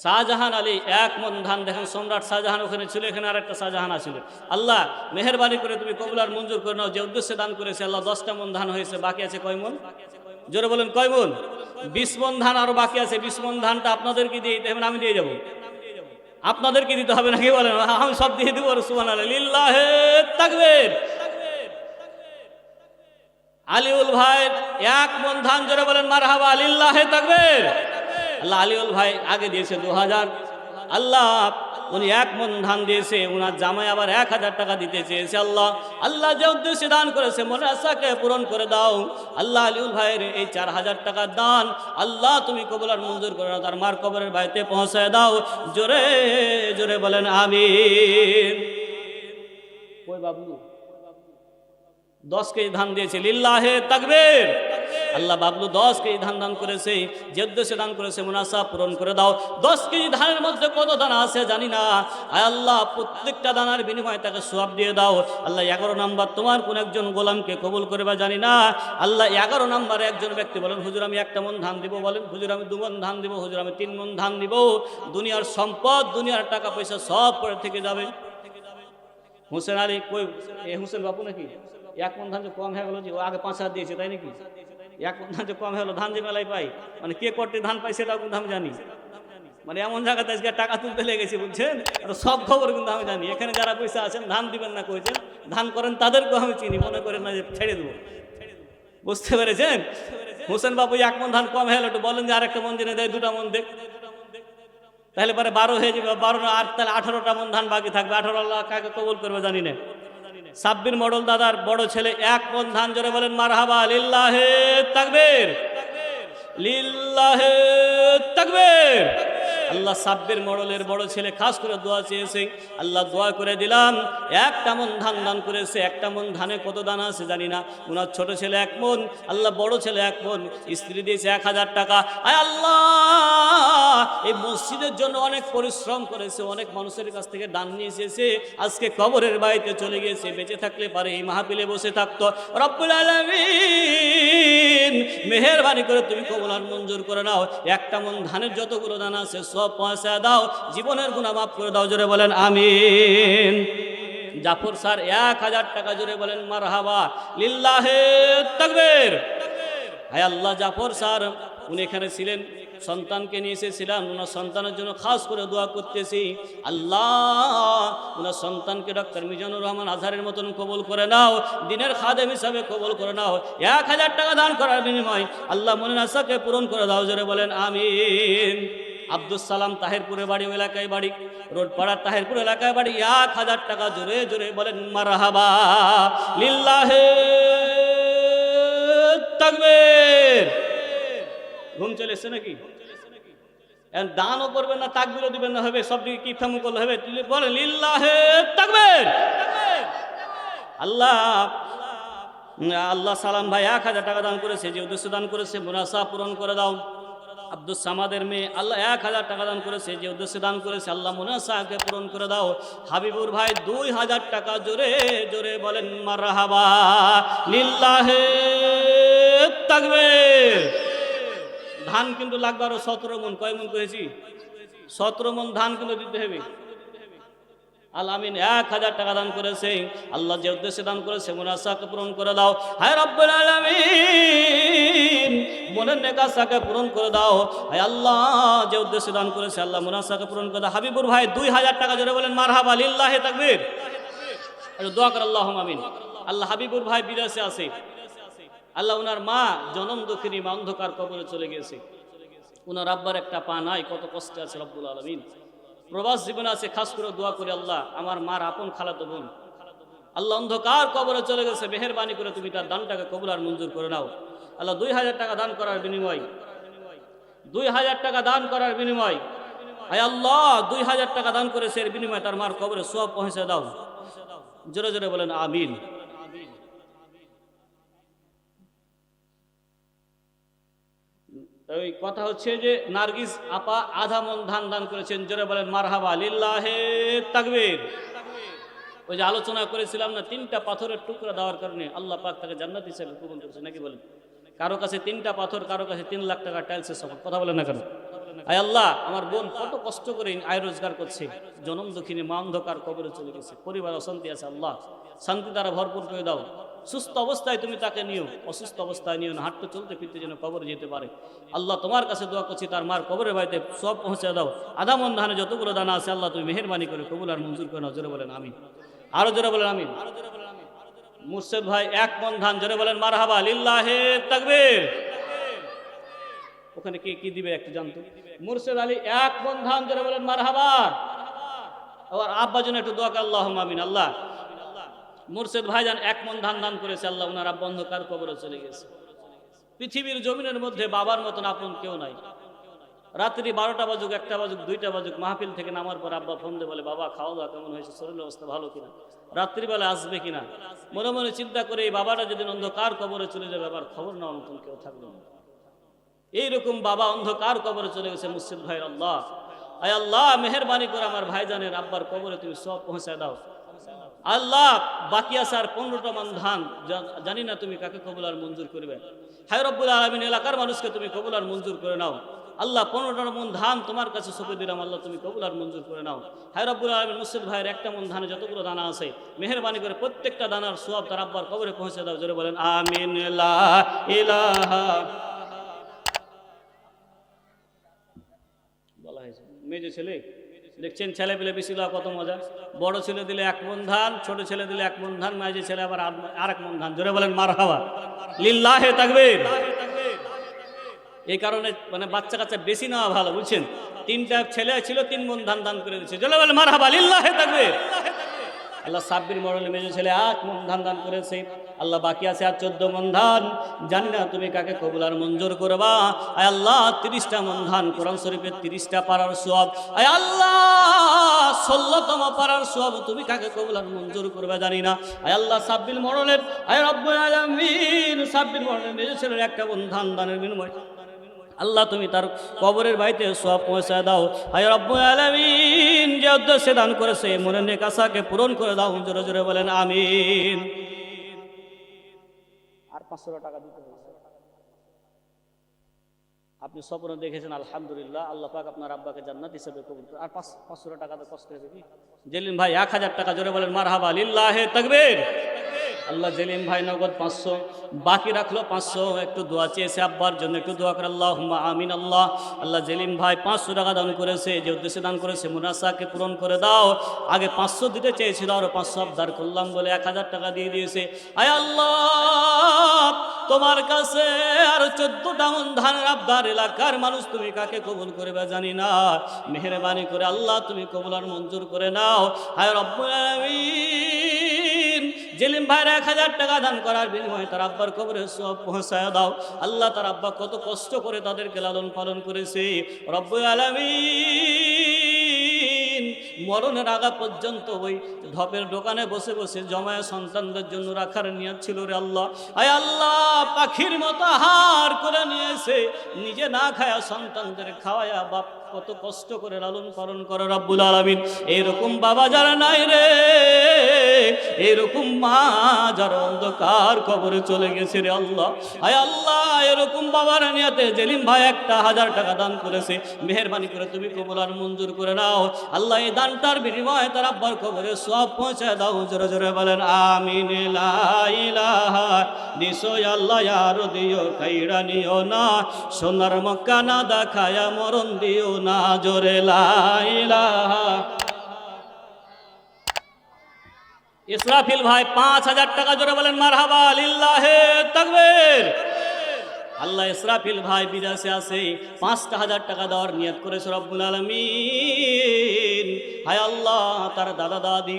শাহজাহান আলী 1 মণ ধান। দেখেন সম্রাট শাহজাহান ওখানে ছিল, এখানে আরেকটা শাহজাহান আছিল। আল্লাহ মেহেরবানি করে তুমি কবুল আর মঞ্জুর করে নাও। যে উদ্দেশ্যে দান করেছে আল্লাহ 10টা মণ ধান হয়েছে, বাকি আছে কয় মণ? জোরে বলেন কয় মণ? 20 মণ ধান আরো বাকি আছে। 20 মণ ধানটা আপনাদেরকে দিয়ে দিতে হবে না আমি দিয়ে যাব? আপনাদেরকে দিতে হবে নাকি বলেন? আমি সব দিয়ে দেবো। সুবহানাল্লাহ। লিল্লাহে তাকবীর। আলিউল ভাই 1 মণ ধান। জোরে বলেন মারহাবা। লিল্লাহে তাকবীর। আল্লাহ আলিউল ভাই আগে দিয়েছে 2000। আল্লাহ উনি 1 মণ ধান দিয়েছে, ওনার জামাই আবার 1000 টাকা দিতে চেয়েছে। আল্লাহ আল্লাহ যে উদ্দেশ্যে দান করেছে মনের আশাকে পূরণ করে দাও। আল্লাহ আলিউল ভাইয়ের এই 4000 টাকার দান আল্লাহ তুমি কবুল আর মঞ্জুর করে দাও, তার মার কবরের বাড়িতে পৌঁছায় দাও। জোরে জোরে বলেন আমিন। কই বাবলু 10 কেজি ধান দিয়েছে। লিল্লাহে তাকবীর। আল্লাহ বাবলু 10 কেজি ধান দান করেছে, যে উদ্দেশ্যে দান করেছে মুনাসা পূরণ করে দাও। 10 কেজি ধানের মধ্যে কত দানা আছে জানি না, আয় আল্লাহ প্রত্যেকটা দানার বিনিময়ে তাকে সওয়াব দিয়ে দাও। আল্লাহ 11 নম্বর তোমার কোন একজন গোলামকে কবুল করবে জানি না। আল্লাহ 11 নম্বরে একজন ব্যক্তি বলেন হুজুর আমি 1টা মণ ধান দিব, বলেন হুজুর আমি 2 মণ ধান দিব, হুজুর আমি 3 মণ ধান দিব। দুনিয়ার সম্পদ দুনিয়ার টাকা পয়সা সব পড়ে থেকে যাবে। হোসেন আলী কই? এ হোসেন বাপু নাকি? 1 মণ ধান যে কম হয়ে গেল, যে ও আগে 5000 দিয়েছে তাই নাকি? 1 মণ ধান যে কম হয়ে গেল, ধান যে মেলায় পাই, মানে কে করতে ধান পাই সেটাও কিন্তু আমি জানি। মানে এমন জায়গাতে আজকে টাকা তুলতে লেগেছি বুঝছেন, আর সব খবর কিন্তু আমি জানি। এখানে যারা পয়সা আছেন ধান দিবেন না কইছেন, ধান করেন তাদেরকেও আমি চিনি, মনে করেন না যে ছেড়ে দেবো। বুঝতে পেরেছেন? হোসেন বাবু 1 মণ ধান কম হয়ে গেল, একটু বলেন যে আরেকটা মণ দিনে দেয়, 2টা মণ দেখ, তাহলে পরে 12 হয়ে যাবে। 12 আর তাহলে 18টা মণ ধান বাকি থাকবে। 18 আল্লাহ কাকে কবুল করবে জানি না। সাব্বির মডেল দাদার বড় ছেলে 1 মণ ধান। জোরে বলেন মারহাবা। লিল্লাহে তাকবীর। লিল্লাহে তাকবীর। আল্লাহ সাব্বির মডেলের বড় ছেলে খাস করে দোয়া চেয়েছে, আল্লাহ দোয়া করে দিলাম। 1টা মণ ধান দান করেছে। 1টা মণ ধানে কত দানা আছে জানি না। ওনার ছোট ছেলে 1 মণ, আল্লাহ বড় ছেলে 1 মণ, স্ত্রী দিয়েছে 1000 টাকা। আয় আল্লাহ এই মসজিদের জন্য অনেক পরিশ্রম করেছে, অনেক মানুষের কাছ থেকে দান নিয়ে এসেছে, আজকে কবরের বাড়িতে চলে গেছে। বেঁচে থাকলে পারে এই মাহফিলে বসে থাকতো। রব্বুল আলামিন মেহেরবানি করে তুমি কবুল আর মঞ্জুর করে নাও। 1টা মণ ধানের যতগুলো দানা আছে সব পয়সা দাও, জীবনের গুনাহ মাফ করে দাও। জোরে বলেন আমিন। জাফর স্যার 1000 টাকা। জোরে বলেন মারহাবা। লিল্লাহে তাকবীর। হায় আল্লাহ জাফর স্যার উনি এখানে ছিলেন, সন্তানকে নিয়ে এসেছিলাম, ওনার সন্তানের জন্য খাস করে দোয়া করতেছি, আল্লাহ ওনার সন্তানকে ডক্টর মিজানুর রহমান আজহারের মতন কবুল করে নাও, দিনের খাদেম হিসাবে কবুল করে নাও। 1000 টাকা দান করার বিনিময় আল্লাহ মনের আশাকে পূরণ করে দাও, জোরে বলেন আমিন। আব্দুল সালাম তাহেরপুরের বাড়ি, এলাকায় বাড়ি, রোড পাড়ার তাহেরপুর এলাকায় বাড়ি। 1000 টাকা, জোরে জোরে বলেন মারহাবা লিল্লাহে তাকবীর। ঘুম চলে এসছে নাকি? দানও করবেন না, তাকবীরও দিবেন না, হবে সব দিকে কি থামু করলে হবে? বলেন লিল্লাহে তাকবীর। আল্লাহ আল্লাহ সালাম ভাই 1000 টাকা দান করেছে, যে উদ্দেশ্য দান করেছে মুনাসা পূরণ করে দাও। আব্দুল সামাদের মেয়ে আল্লাহ 1000 টাকা দান করেছে, যে উদ্দেশ্যে দান করেছে আল্লাহ মুনাসাকে পূরণ করে দাও। হাবিবুর ভাই 2000 টাকা, জোরে জোরে বলেন মারহাবা লিল্লাহে তাকবীর। ধান কিন্তু লাগবে আরো 17 মণ। কয় মণ করেছি? 17 মণ ধান কিন্তু দিতে হবে। আল্লাহ আমিন। 1000 টাকা দান করেছে, আল্লাহ যে উদ্দেশ্যে দান করেছে মুনাসাকে পূরণ করে দাও। হায় রব্বুল আলামিন, মনের নেকাসাকে পূরণ করে দাও। হায় আল্লাহ যে উদ্দেশ্যে দান করেছে আল্লাহ মুনাসাকে পূরণ করে দাও। হাবিবুর ভাই 2000 টাকা, জোরে বলেন মারহাবা লিল্লাহি তাকবীর। দোয়া করে আল্লাহুম্মা আমিন। আল্লাহ হাবিবুর ভাই বিদেশে আছে, আল্লাহ ওনার মা জনম দুঃখিনী মা অন্ধকার কবরে চলে গেছে, ওনার আব্বার একটা পা নাই, কত কষ্টে আছে রব্বুল আলামিন। প্রবাস জীবনে আছে, খাস করে দোয়া করি আল্লাহ আমার মার আপন খালাতো বোন আল্লাহ অন্ধকার কবরে চলে গেছে, মেহেরবানি করে তুমি তার দানটাকে কবুল আর মঞ্জুর করে নাও। আল্লাহ 2000 টাকা দান করার বিনিময়, 2000 টাকা দান করার বিনিময়, আয় আল্লাহ 2000 টাকা দান করেছে, এর বিনিময়ে তার মার কবরে সব পৌঁছে দাও। জোরে জোরে বলেন আমিন। ওই কথা হচ্ছে যে নার্গিস আপা আধা মন ধান দান করেছেন, জোরে বলেন মারহাবা লিল্লাহে তাকবীর। ওই যে আলোচনা করেছিলাম না, 3টা পাথরের টুকরা দেওয়ার কারণে আল্লাহ পাক তাকে জান্নাত হিসেবে কবুল করেছে, নাকি বলেন? কারো কাছে 3টা পাথর, কারো কাছে 3 লাখ টাকা টাইলসের সমান। কথা বলেন না কেন? আয় আল্লাহ আমার বোন কত কষ্ট করে আয় রোজগার করছে, জনম দুঃখিনী মা অন্ধকার কবরে চলে গেছে, পরিবার অশান্তি আছে, আল্লাহ শান্তি দ্বারা ভরপুর করে দাও। সুস্থ অবস্থায় তুমি তাকে নিও, অসুস্থ অবস্থায় নিও না, হাঁটতে চলতে ফিরতে যেন কবরে যেতে পারে। আল্লাহ তোমার কাছে দোয়া করছি তার মার কবরের বাড়িতে সব পৌঁছে দাও। আধা মন ধানে যতগুলো দানা আছে আল্লাহ তুমি মেহেরবানি করে কবুল আর মঞ্জুর করে নাও। জোরে বলেন আমিন। আরো জোরে বলেন আমিন। মুর্শেদ ভাই 1 মন ধান, জোরে বলেন মারহাবা লিল্লাহে তাকবীর। ওখানে কে কি দিবে একটু জানতো? মুর্শেদ আলী 1 মন ধান, জোরে বলেন মারহাবা। আবার আব্বার জন্য একটু দোয়া করে আল্লাহুম্মা আমিন। আল্লাহ মুর্শেদ ভাইজান 1 মন ধান দান করেছে, আল্লাহ ওনার আব্বা অন্ধকার কবরে চলে গেছে। পৃথিবীর জমিনের মধ্যে বাবার মতন আপন কেউ নাই। রাত্রি 12টা বাজুক, 1টা বাজুক, 2টা বাজুক, মাহফিল থেকে নামার পর আব্বা ফোন দিয়ে বলে বাবা খাওয়া দাওয়া কেমন হয়েছে, শরীরের অবস্থা ভালো কিনা, রাত্রিবেলা আসবে কিনা। মনে মনে চিন্তা করে এই বাবাটা যেদিন অন্ধকার কবরে চলে যাবে আবার খবর নেওয়ার মতন কেউ থাকবে না। এইরকম বাবা অন্ধকার কবরে চলে গেছে মুর্শিদ ভাই। আল্লাহ আয় আল্লাহ মেহেরবানি করে আমার ভাইজানের আব্বার কবরে তুমি সব পৌঁছে দাও। আল্লাহ বাকি আছে আর 15টা মান ধান, জানি না তুমি কাকে কবুল আর মঞ্জুর করবে। হায় রব্বুল আলামিন এলাকার মানুষকে তুমি কবুল আর মঞ্জুর করে নাও। আল্লাহ 15টা মন ধান তোমার কাছে সঁপে দিলাম, আল্লাহ তুমি কবুল আর মঞ্জুর করে নাও। হায় রব্বুল আলামিন মুর্শিদ ভাইয়ের 1টা মন ধানে যতগুলো দানা আছে মেহেরবানি করে প্রত্যেকটা দানার সওয়াব তার আব্বার কবরে পৌঁছে দাও। জোরে বলেন আমিন। লা ইলাহা বলা হয়েছে মেয়ে ছেলে দেখছেন, ছেলে পেলে বেশি দেওয়া কত মজা। বড় ছেলে দিলে 1 মন ধান, ছোট ছেলে দিলে 1 মন ধান, মাঝে ছেলে আবার আর 1 মন ধান। জোরে বলেন মারহাবা লিল্লাহে তাকবীর। এই কারণে মানে বাচ্চা কাচ্চা বেশি নেওয়া ভালো, বুঝছেন? 3টা ছেলে ছিল, 3 মন ধান দান করে দিচ্ছে। জোরে বলেন মারহাবা লিল্লাহে তাকবীর। আল্লাহ সাব্বির মডেলের মেজো ছেলে 8 মন ধান দান করেছে। আল্লাহ বাকি আছে আর 14 মন ধান, জানি না তুমি কাকে কবুল আর মঞ্জুর করবা। আয় আল্লাহ 30টা মন ধান, কোরআন শরীফের 30টা পারার সওয়াব। আয় আল্লাহ 16তম পারার সওয়াব তুমি কাকে কবুল আর মঞ্জুর করবে জানি না। আয় আল্লাহ সাব্বির মডেলের আয় রব্বুল আলামিন সাব্বির মডেলের মেজো ছেলের 1টা মন ধান দানের বিনিময় আল্লাহ তুমি তার কবরের বাড়িতে সব পৌঁছে দাও। হায় রব্বুল আলামিন যে উদ্দেশ্যে দান করেছে মনের নেক আশাকে পূরণ করে দাও। জোরে জোরে বলেন আমিন। আর 500 টাকা দিতে হবে। আপনি স্বপ্ন দেখেছেন আলহামদুলিল্লাহ, আল্লাহ পাক আপনার আব্বাকে জান্নাত হিসেবে কবুল করে। আর 500 টাকা তো কষ্ট হবে কি? জেলিন ভাই 1000 টাকা, জোরে বলেন মারহাবা লিল্লাহে তাকবীর। আল্লাহ জেলিম ভাই নগদ 500, বাকি রাখলো 500, একটু দোয়া চেয়েছে আব্বার জন্য, একটু দোয়া করে আল্লাহুম্মা আমিন। আল্লাহ আল্লাহ জেলিম ভাই 500 টাকা দান করেছে, যে উদ্দেশ্যে দান করেছে মুনাসাকে পূরণ করে দাও। আগে 500 দিতে চেয়েছিল, আরো 500 আবদার করলাম বলে 1000 টাকা দিয়ে দিয়েছে। আয় আল্লাহ, তোমার কাছে আর 14টা মন ধানের আবদার, এলাকার মানুষ তুমি কাকে কবুল করবে জানি না, মেহেরবানি করে আল্লাহ তুমি কবুল আর মঞ্জুর করে নাও। আয় রব্বুল আলামিন, জেলিম ভাইয়ের 1000 টাকা দান করার বিনিময়ে তার আব্বার কবরে সওয়াব পৌঁছায় দাও। আল্লাহ, তার আব্বা কত কষ্ট করে তাদেরকে লালন পালন করেছে, রব্বুল আলামিন মরণের আগা পর্যন্ত ওই ঢপের দোকানে বসে বসে জমায় সন্তানদের জন্য রাখার নিয়ত ছিল রে আল্লাহ। আয় আল্লাহ, পাখির মতো আহার করে নিয়েছে, নিজে না খায়া সন্তানদের খাওয়ায়া বাপ কত কষ্ট করে লালন পালন করে রব্বুল আলামিন। এরকম বাবা যারা নাই রে, এরকম মা যারা অন্ধকার কবরে চলে গেছে রে আল্লাহ। আয় আল্লাহ, এরকম বাবার নিয়াতে জেলিম ভাই 1000 টাকা দান করেছে, মেহেরবানি করে তুমি কবুল আর মঞ্জুর করে নাও। আল্লাহ, এই দানটার বিনিময়ে তার আব্বার কবরে সব পৌঁছায় দাও। জোরে জোরে বলেন আমিন। লা ইলাহা নিশ্চয় আল্লাহ আর দিও কাইরা নিও না, সোনার মক্কা না দেখায়া মরণ দিও না। জোরে লা ইলাহা। ইসরাফিল ভাই 5000 টাকা, জোরে বলেন মারহাবা, লিল্লাহে তাকবীর। আল্লাহ, ইসরাফিল ভাই বিদেশে আছে, 5000 টাকা দেওয়ার নিয়ত করেছে রব্বুল আলামিন। হায় আল্লাহ, তার দাদা দাদি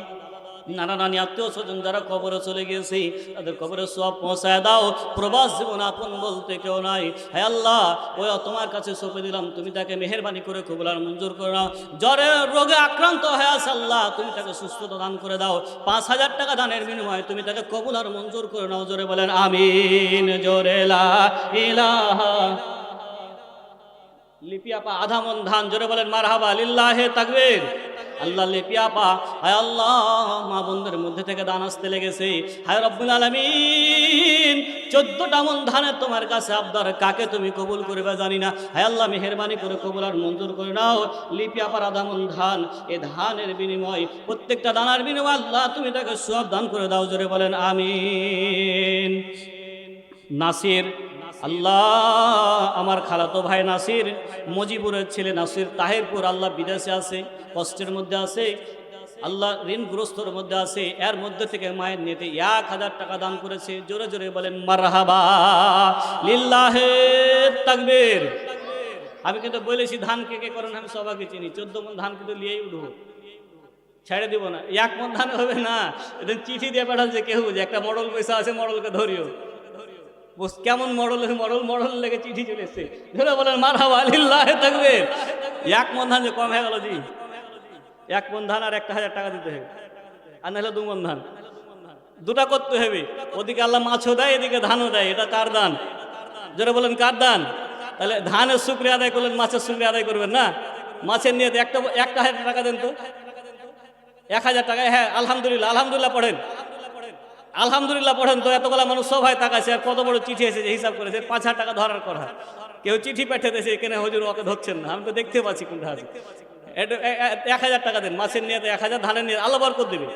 নানা নানি আত্মীয় স্বজন যারা কবরে চলে গেছে তাদের কবরে সওয়াব পৌঁছায় দাও। প্রবাস জীবন আপন বলতে কেউ নাই। হে আল্লাহ, ওই তোমার কাছে সঁপে দিলাম, তুমি তাকে মেহেরবানি করে কবুল আর মঞ্জুর করে নাও। জ্বরে রোগে আক্রান্ত হয়ে আছে আল্লাহ, তুমি তাকে সুস্থতা দান করে দাও। 5000 টাকা দানের বিনিময়ে তুমি তাকে কবুল আর মঞ্জুর করে নাও। জোরে বলেন আমিন। জোরে লা ইলাহা। লিপিয়াপা আধা মন ধান, জোরে বলেন মারহাবা, লিল্লাহে তাকবীর। আল্লাহ, লিপিয়াপা, হায় আল্লাহ, মা বোনদের মধ্যে থেকে দান আসতে লেগেছে। হায় রব্বুল আলামিন, 14টা মন ধানের তোমার কাছে আবদার, কাকে তুমি কবুল করবে জানি না। হায় আল্লাহ, মেহেরবানি করে কবুল আর মঞ্জুর করে নাও। লিপিয়াপার আধা মন ধান, এ ধানের বিনিময়, প্রত্যেকটা দানার বিনিময় আল্লাহ তুমি তাকে সওয়াব দান করে দাও। জোরে বলেন আমিন। নাসির, আল্লাহ, আমার খালাতো ভাই নাসির, মজিবুরের ছেলে নাসির তাহিরপুর, আল্লাহ বিদেশে আছে, কষ্টের মধ্যে আছে আল্লাহ, ঋণগ্রস্তর মধ্যে আছে। এর মধ্যে থেকে মায়ের নিতে 1000 টাকা দান করেছে। জোরে জোরে বলেন মারহাবা, লিল্লাহে তাকবীর। আমি কিন্তু বলেছি ধান কে কে করেন আমি সবাইকে চিনি, 14 মন ধান কিন্তু নিয়েই উঠবো, ছেড়ে দিব না। 1 মন ধান হবে না, এটা চিঠি দিয়ে পাঠাচ্ছে কেউ যে একটা মডেল পয়সা আছে, মডেলকে ধরিও। কেমন মডেল, মডেল লেগে চিঠি চলে এসছে। ধরে বলেন মারহাবা, লিল্লাহে তাকবীর। 1 মন ধান যে কম হয়ে গেল জি, 1 মন ধান আর 1000 টাকা দিতে হবে, আর নাহলে 2 মন ধান, দুটা করতে হবে। ওদিকে আল্লাহ মাছও দেয়, এদিকে ধানও দেয়, এটা কার দান? জোরে বলেন কার দান? তাহলে ধানের শুকরিয়া আদায় করলেন, মাছের শুকরিয়া আদায় করবেন না। মাছের নিয়ে একটা 1000 টাকা দেন তো, 1000 টাকা। হ্যাঁ, আলহামদুলিল্লাহ, আলহামদুলিল্লাহ পড়েন, আলহামদুলিল্লাহ পড়েন তো। এতগুলা মানুষ সবাই তাকাছে, আর কত বড় চিঠি এসেছে হিসাব করেছে, 5000 টাকা ধরার কথা। কেউ চিঠি পাঠিয়েছে, এখানে হুজুর ওকে ধরছেন না, আমি তো দেখতে পাচ্ছি কোনটা আছে। 1000 টাকা দেন, মাছের নিয়ে 1000, ধানের নিয়ে আল্লাহ বরকত দিবে।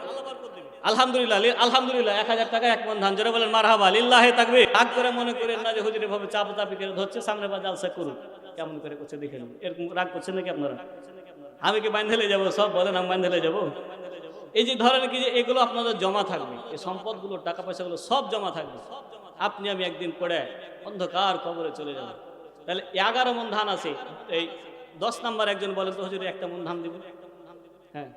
আলহামদুলিল্লাহ, আলহামদুলিল্লাহ, 1000 টাকা 1 মন ধান। জোরে বলেন মারহাবা, লিল্লাহে তাকবীর। রাগ করে মনে করেন না যে হুজুর এভাবে চাপাচাপি করে ধরছে, সামনে বা জালসা করুন, কেমন করে করছে দেখে নিন। এরকম রাগ করছেন নাকি আপনারা? আমি কি বান্ধেলে যাবো? সব বলেন আমি বান্ধেলে যাবো। এই যে ধরেন কি যে এগুলো আপনাদের জমা থাকবে, এই সম্পদগুলো, টাকা পয়সাগুলো সব জমা থাকবে। আপনি আমি একদিন পড়ে অন্ধকার কবরে চলে যাব। তাহলে 11 মন ধান আছে। এই 10 নাম্বার একজন বলেন তো হুজুর 1টা মন ধান দিব। হ্যাঁ,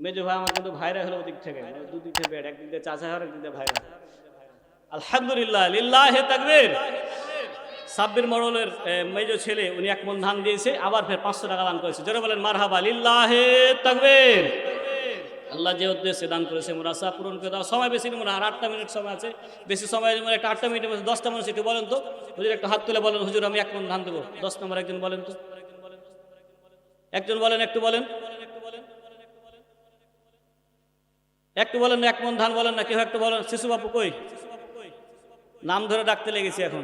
মেজো ভাই আমার কিন্তু ভাইরা হলো ওদিক থেকে, দুদিক থেকে বেড, একদিক দিয়ে চাচা হয়, একদিক দিয়ে ভাইরা। আলহামদুলিল্লাহ, লিল্লাহে তাকবীর। সাব্বির মডেলের মেজো ছেলে, উনি 1 মন ধান দিয়েছে, আবার ফের 500 টাকা দান করেছে। জোরে বলেন মারহাবা, লিল্লাহে তাকবীর। আল্লাহ যে উদ্দেশ্যে দান করেছে মুরাসা পূরণ করে দাও। সময় বেশি নেব না, আর 8টা মিনিট সময় আছে। বেশি সময় নেব, একটা 8টা মিনিটের মধ্যে 10টা মানুষ একটু বলেন তো হুজুর, একটা হাত তুলে বলেন হুজুর আমি 1 মন ধান দেবো। 10 নম্বর একজন বলেন তো, একজন বলেন, একটু বলেন, একটু বলেন। 1 মন ধান বলেন না কেউ, একটু বলেন। শিশু বাপু কই? নাম ধরে ডাকতে লেগেছি এখন।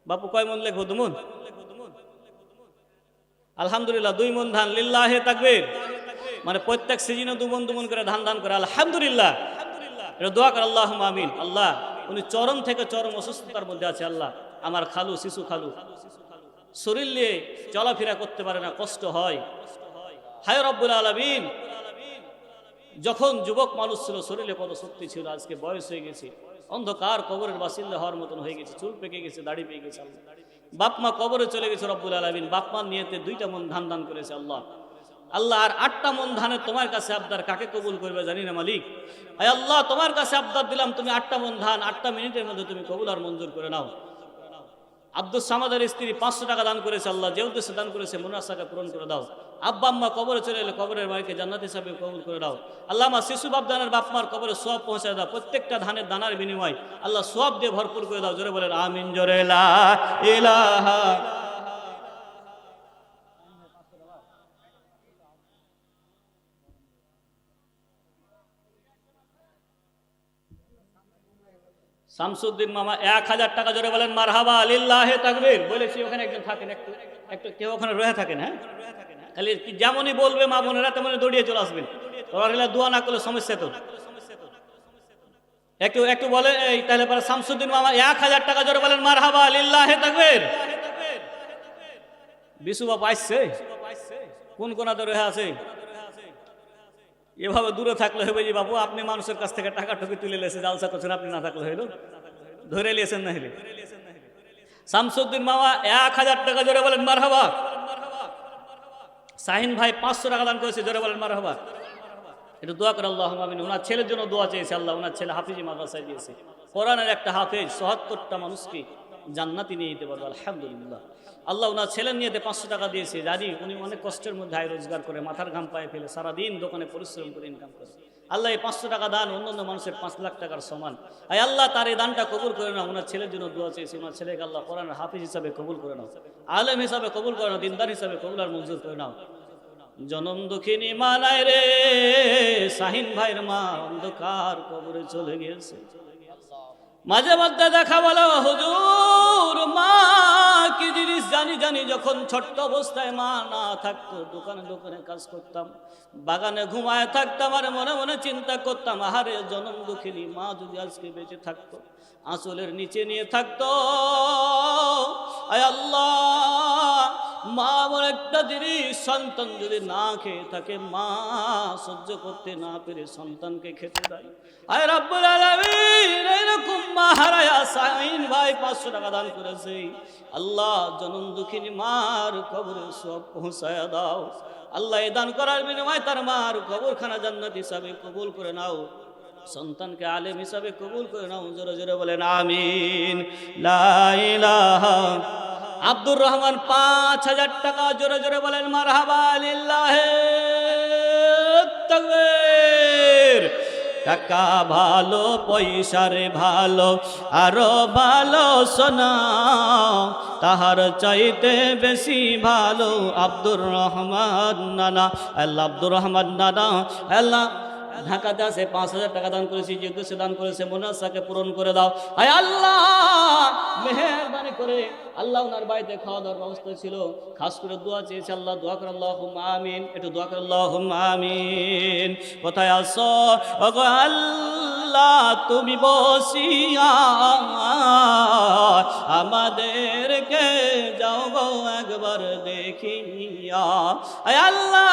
বাপু কয় মন লেখবো? 2 মন? আলহামদুলিল্লাহ 2 মণ ধান, লিল্লাহে তাকবীর। মানে প্রত্যেক সিজনে 2 মণ করে ধান দান করে, আলহামদুলিল্লাহ। এটা দোয়া করে আল্লাহুম্মা আমিন। আল্লাহ, উনি চরম থেকে চরম অসুস্থতার মধ্যে আছে। আল্লাহ, আমার খালু, শিশু খালু শরীর নিয়ে চলাফেরা করতে পারে না, কষ্ট হয়। হায় রব্বুল আলামিন, যখন যুবক মানুষ ছিল, শরীরে কত শক্তি ছিল, আজকে বয়স হয়ে গেছে, অন্ধকার কবরের বাসিন্দা হওয়ার মতন হয়ে গেছে, চুল পেকে গেছে, দাড়ি পেকে গেছে। বাপ মা কবরে চলে গেছে। রব্বুল আলামিন বাপ মার নিয়েতে 2টা মণ ধান দান করেছে। আল্লাহ, আল্লাহ, আর 8টা মণ ধানের তোমার কাছে আবদার, কাকে কবুল করবে জানি না মালিক। আয় আল্লাহ, তোমার কাছে আবদার দিলাম, তুমি 8টা মণ ধান 8টা মিনিটের মধ্যে তুমি কবুল আর মঞ্জুর করে নাও। আব্দুল সামাদের স্ত্রী 500 টাকা দান করেছে। আল্লাহ, যে উদ্দেশ্যে দান করেছে মুনাসাকে পূরণ করে দাও। আব্বা আম্মা কবরে চলে এলে কবরের বাড়িকে জান্নাত হিসাবে কবুল করে দাও। আল্লাহ, আমার শিশু বাপদানের বাপ মার কবরে সওয়াব পৌঁছায় দাও। প্রত্যেকটা ধানের দানার বিনিময় আল্লাহ সওয়াব দিয়ে ভরপুর করে দাও। জোরে বলেন আমিন। জোরে লা ইলাহা। শামসুদ্দিন মামা 1000 টাকা। জোরে বলেন মারহাবা, লিল্লাহে তাকবীর। বলেছি ওখানে একজন থাকেন, একটু একটু কেউ ওখানে রয়ে থাকেন। হ্যাঁ, খালি যেমনই বলবে মা বোনেরা তেমনই দৌড়িয়ে চলে আসবেন। ওরা দোয়া না করলে সমস্যা তো। একটু একটু বলে এই তাহলে পরে শামসুদ্দিন মামা 1000 টাকা। জোরে বলেন মারহাবা, লিল্লাহে তাকবীর। বিশু বাপ আসছে, কোন কোনাতে রয়ে আছে? এভাবে দূরে থাকলে হবে যে বাবু আপনি মানুষের কাছ থেকে টাকা টুকি তুলে লেছে, জালসা করছেন, আপনি না থাকলে হইল, ধরে লিয়েছেন না হলে। শামসুদ্দিন মামা 1000 টাকা। জোরে বলেন মারহাবা। শাহিন ভাই 500 টাকা দান করেছে। জোরে বলেন মারহাবা। একটু দোয়া করে আল্লাহুম্মা আমিন। ওনার ছেলের জন্য দোয়া চেয়েছে। আল্লাহ, ওনার ছেলে হাফিজি মাদ্রাসায় দিয়েছে, কোরআনের একটা হাফেজ, ৭৪টা মানুষকে জান্নাতি নিয়ে যেতে পারবে, আলহামদুলিল্লাহ। আল্লাহ, ওনার ছেলের নিয়েতে 500 টাকা দিয়েছে। জানি উনি অনেক কষ্টের মধ্যে আয় রোজগার করে, মাথার ঘাম পায়ে ফেলে সারাদিন দোকানে পরিশ্রম করে ইনকাম করে। আল্লাহ, এই 500 টাকা দান অন্যান্য মানুষের 5 লাখ টাকার সমান। আয় আল্লাহ, তার এই দানটা কবুল করে নাও। ওনার ছেলের জন্য দোয়া চেয়েছে, ওনার ছেলেকে আল্লাহ কোরআনের হাফিজ হিসাবে কবুল করে নাও, আলেম হিসাবে কবুল করে নাও, দিনদার হিসাবে কবুল আর মঞ্জুর করে নাও। জনম দুঃখিনী মা নাই রে, শাহিন ভাইয়ের মা অন্ধকার কবরে চলে গেছে। মাঝে মধ্যে দেখা বলো হুজুর, মা কি জিনিস জানি জানি। যখন ছোট্ট অবস্থায় মা না থাকতো, দোকানে দোকানে কাজ করতাম, বাগানে ঘুমায় থাকতাম, আর মনে মনে চিন্তা করতাম, আহারে জনম দুঃখিনী মা যদি আজকে বেঁচে থাকতো, আঁচলের নিচে নিয়ে থাকতো। আয় আল্লাহ, মা এমন একটা জিনিস, সন্তান যদি না খেয়ে থাকে, মা সহ্য করতে না পেরে সন্তানকে খেতে দেয়। আয় রব্বুল আলামিন, এরকম মা হারায়া শাহিন ভাই 500 টাকা দান করেছে। আল্লাহ, জনম দুঃখিনী মার কবরে সব পৌঁছায়া দাও। আল্লাহ, এই দান করার বিনিময়ে তার মার কবরখানা জান্নাত হিসাবে কবুল করে নাও, সন্তানকে আলেম হিসাবে কবুল করে নাও। জোরে জোরে বলেন আমিন। লা ইলাহা। আব্দুর রহমান 5000 টাকা। জোরে জোরে বলেন মারহাবা, লিল্লাহে তাকবীর। টাকা ভালো, পয়সারে ভালো, আরো ভালো সোনা, তাহার চাইতে বেশি ভালো আব্দুর রহমান নানা। আল্লাহ, আব্দুর রহমান নানা আল্লাহ ঢাকাতে আছে, 5000 টাকা দান করেছি, যে উদ্দেশ্যে দান করেছে মুনাসাকে পূরণ করে দাও। হায় আল্লাহ, মেহেরবানি করে আল্লাহ, ওনার বাড়িতে খাওয়া দাওয়ার ব্যবস্থা ছিল, খাস করে দোয়া চেয়েছে। আল্লাহ, দোয়া করে আল্লাহুম্মা আমিন। একটু দোয়া করে আল্লাহুম্মা আমিন। কোথায় আছো ওগো আল্লাহ, তুমি বসিয়া আমাদেরকে যাও গো একবার দেখিয়া। আয় আল্লাহ,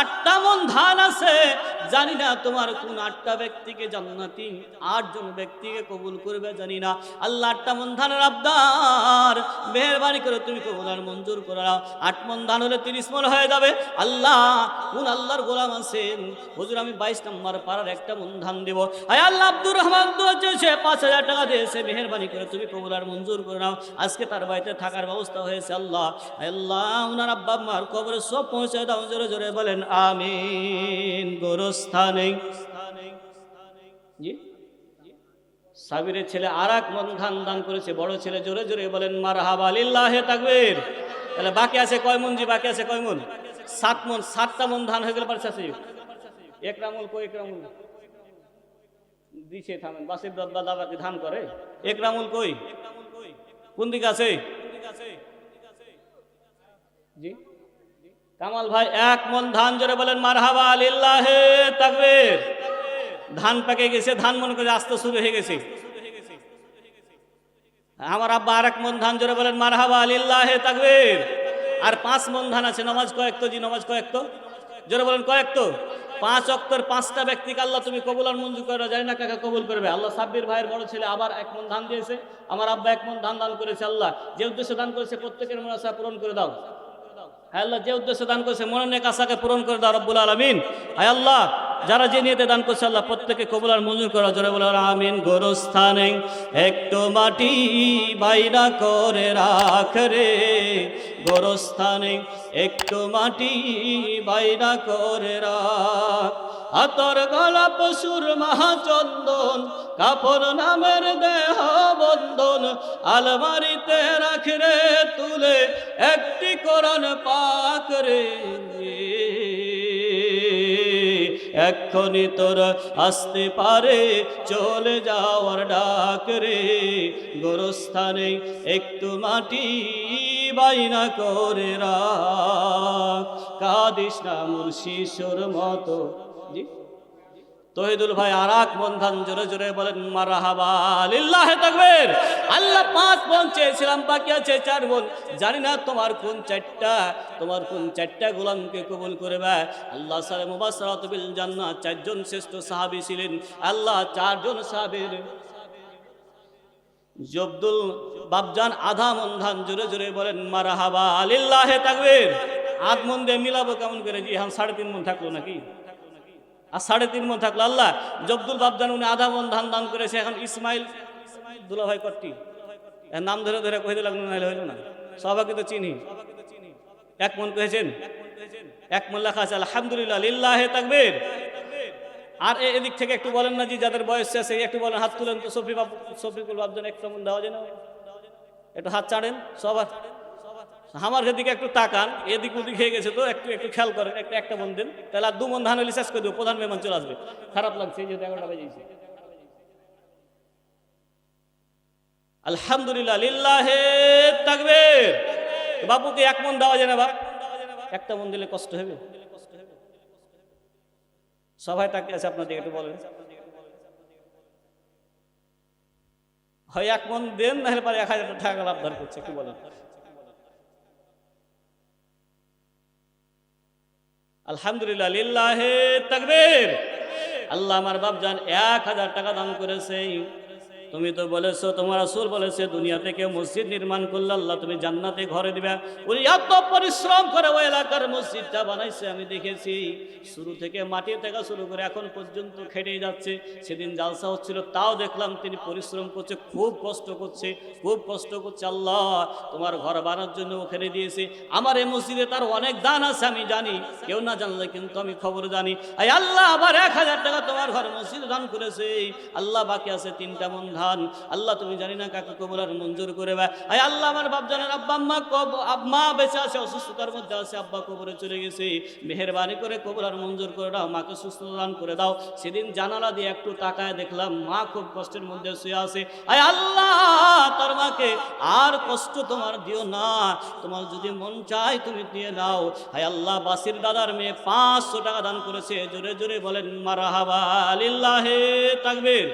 8টা মণ ধান আছে, জানি না তোমার কোন 8টা ব্যক্তিকে জান্নাতি, 8 জন ব্যক্তিকে কবুল করবে জানি না। আল্লাহ, 8টা মণ ধানের আবদার, মেহেরবানি করে তুমি কবুল আর মঞ্জুর করে নাও। 8 মণ ধান হলে 30 মণ হয়ে যাবে। আল্লাহ, কোন আল্লাহর গোলাম আছেন, হুজুর আমি 22 নম্বর পাড়ার 1টা মণ ধান দেব। আয় আল্লাহ, আব্দুর রহমান দোয়া চেয়েছে, 5000 টাকা দিয়েছে, মেহেরবানি করে তুমি কবুল আর মঞ্জুর করে নাও। আজকে তার বাড়িতে থাকার ব্যবস্থা হয়েছে। আল্লাহ, আল্লাহ, ওনার আব্বা আম্মার কবরে সব পৌঁছে দাও। জোরে জোরে বলেন আমিন। গোরস্থানে জি সাবিরের ছেলে আর 1 মণ ধান দান করেছে, বড় ছেলে। জোরে জোরে বলেন মারহাবা, লিল্লাহে তাকবীর। তাহলে বাকি আছে কয় মণ জি? বাকি আছে কয় মণ? 7 মণ। 7টা মণ ধান হয়ে গেলে পারছে আছে। একরামুল কই? একরামুল দিছে, থামেন, বাসির দাদা বাকি ধান করে। একরামুল কই? কোন দিকে আছে জি? কামাল ভাই 1 মন ধান, জোরে বলেন মারহাবা লিল্লাহে তাকবীর। ধান পেকে গেছে, ধান মনে করে আসতে শুরু হয়ে গেছে। আমার আব্বা আর 1 মন ধান, জোরে বলেন মারহাবা লিল্লাহে তাকবীর। আর 5 মন ধান আছে। নামাজ কয়েক তো জি, নামাজ কয়েক তো, জোরে বলেন কয়েক তো। 5 ওয়াক্তের 5টা ব্যক্তিকে আল্লাহ তুমি কবুল আর মঞ্জুর করে, জানি না কাকে কবুল করবে। আল্লাহ সাব্বির ভাইয়ের বড় ছেলে আবার 1 মন ধান দিয়েছে। আমার আব্বা 1 মন ধান দান করেছে। আল্লাহ যে উদ্দেশ্যে দান করেছে প্রত্যেকের মনে আশা পূরণ করে দাও। হায় আল্লাহ যে উদ্দেশ্যে দান করেছে মনের নেক আশাকে পূরণ করে দাও রব্বুল আলামিন। হায় আল্লাহ যারা যে নিয়তে দান করছে আল্লাহ প্রত্যেককে কবুল আর মঞ্জুর করো, জোরে বলো আমিন। গোরস্থানে একটু মাটি বাইরা করে রাখ রে, গোরস্থানে একটু মাটি বাইরা করে রাখ। হাতর গলা পশুর মহাচন্দন, কাপড় নামের দেহ বন্ধন, আলমারিতে রাখ রে তুলে একটি কোরআন পাক রে। এক্ষুনি তোর আসতে পারে চলে যাওয়ার ডাক রে, গোরস্থানে একটু মাটি বাইনা করে রাখ। কাদিস না মুর্শিদুর মতো। জি তহিদুল ভাই আর 1 মন ধান, জোরে জোরে বলেন মারহাবা লিল্লাহে তাকবীর। আল্লাহ 5 মন চেয়েছিলাম, বাকি আছে 4 মন। জানি না তোমার কোন 4টা গোলামকে কবুল করবে। আল্লাহ সালে মুবাশশারাতু বিল জান্নাহ 4 জন শ্রেষ্ঠ সাহাবী ছিলেন। আল্লাহ 4 জন সাহাবীর জব্দুল বাবজান আধা মন ধান, জোরে জোরে বলেন মারহাবা লিল্লাহে তাকবীর। 8 মন দিয়ে মিলাবো কেমন করে? জি এখন 3.5 মন থাকলো নাকি? আর 3.5 মন থাকলো। আল্লাহ জব্দুল বাবজান উনি আধা মন ধান দান করেছে। এখন ইসমাইল দুলাভাই কর্তি এর নাম ধরে ধরে কইতে লাগলো, নাইলে হইল না। সবাইকে তো চিনি। 1 মন কয়েছেন, 1 মন লেখা আছে। আলহামদুলিল্লাহ লিল্লাহে তাকবীর। আর এদিক থেকে একটু বলেন না জি, যাদের বয়স আছে একটু বলেন, হাত তুলেন তো। শফিকুল বাবজান 1 মন দেওয়া যায় না? একটু হাত চাড়েন সবার। আমার দিকে একটু তাকান, এদিক ওদিক হয়ে গেছে তো একটু একটু খেয়াল করেন। একটা মন দিন, তাহলে আর 2 মন ধান হলে শেষ করে দেবো। প্রধান মেহমান চলে আসবে। খারাপ লাগছে যেহেতু 11টা বেজেছে। আলহামদুলিল্লাহ লিল্লাহে তাকবীর। বাপুকে 1 মন দেওয়া যায় না বাপ? 1টা মন দিলে কষ্ট হবে। সবাই তাকে আছে আপনার দিকে, একটু বলেন। হয় 1 মন দেন, নাহলে পরে 1000 টাকা লাভ ধার করছে, একটু বলেন। আলহামদুলিল্লাহ লিল্লাহে তাকবীর। আল্লাহ আমার বাপজান 1000 টাকা দান করেছে। তুমি তো বলেছো, তোমার রাসূল বলেছে দুনিয়া থেকে মসজিদ নির্মাণ করলে আল্লাহ তুমি জান্নাতে ঘরে দিবা। উনি এত পরিশ্রম করে ওই এলাকার মসজিদটা বানাইছে, আমি দেখেছি। শুরু থেকে মাটি থেকে শুরু করে এখন পর্যন্ত খেটেই যাচ্ছে। সেদিন জালসা হচ্ছিল, তাও দেখলাম তিনি পরিশ্রম করছে, খুব কষ্ট করছে, খুব কষ্ট করছে। আল্লাহ তোমার ঘর বানানোর জন্য ওখানে দিয়েছে। আমার এই মসজিদে তার অনেক দান আছে, আমি জানি, কেউ না জানলে কিন্তু আমি খবর জানি। আই আল্লাহ আবার 1000 টাকা তোমার ঘর মসজিদ দান করেছে। আল্লাহ বাকি আছে 3টা মন ধান। আল্লাহ তুমি জানি না কাকে কবুল আর মঞ্জুর করে। আয় আল্লাহ আমার বাপজানের আব্বা আম্মা বেঁচে আছে, অসুস্থতার মধ্যে আছে, আব্বা কবরে চলে গেছে। মেহেরবানি করে কবুল আর মঞ্জুর করে দাও, মাকে সুস্থ দান করে দাও। সেদিন জানালা দিয়ে একটু তাকায় দেখলাম মা খুব কষ্টের মধ্যে শুয়ে আছে। আয় আল্লাহ তার মাকে আর কষ্ট তোমার দিও না, তোমার যদি মন চায় তুমি দিয়ে দাও। আয় আল্লাহ বাসির দাদার মেয়ে 500 টাকা দান করেছে, জোরে জোরে বলেন মারহাবা লিল্লাহে তাকবীর।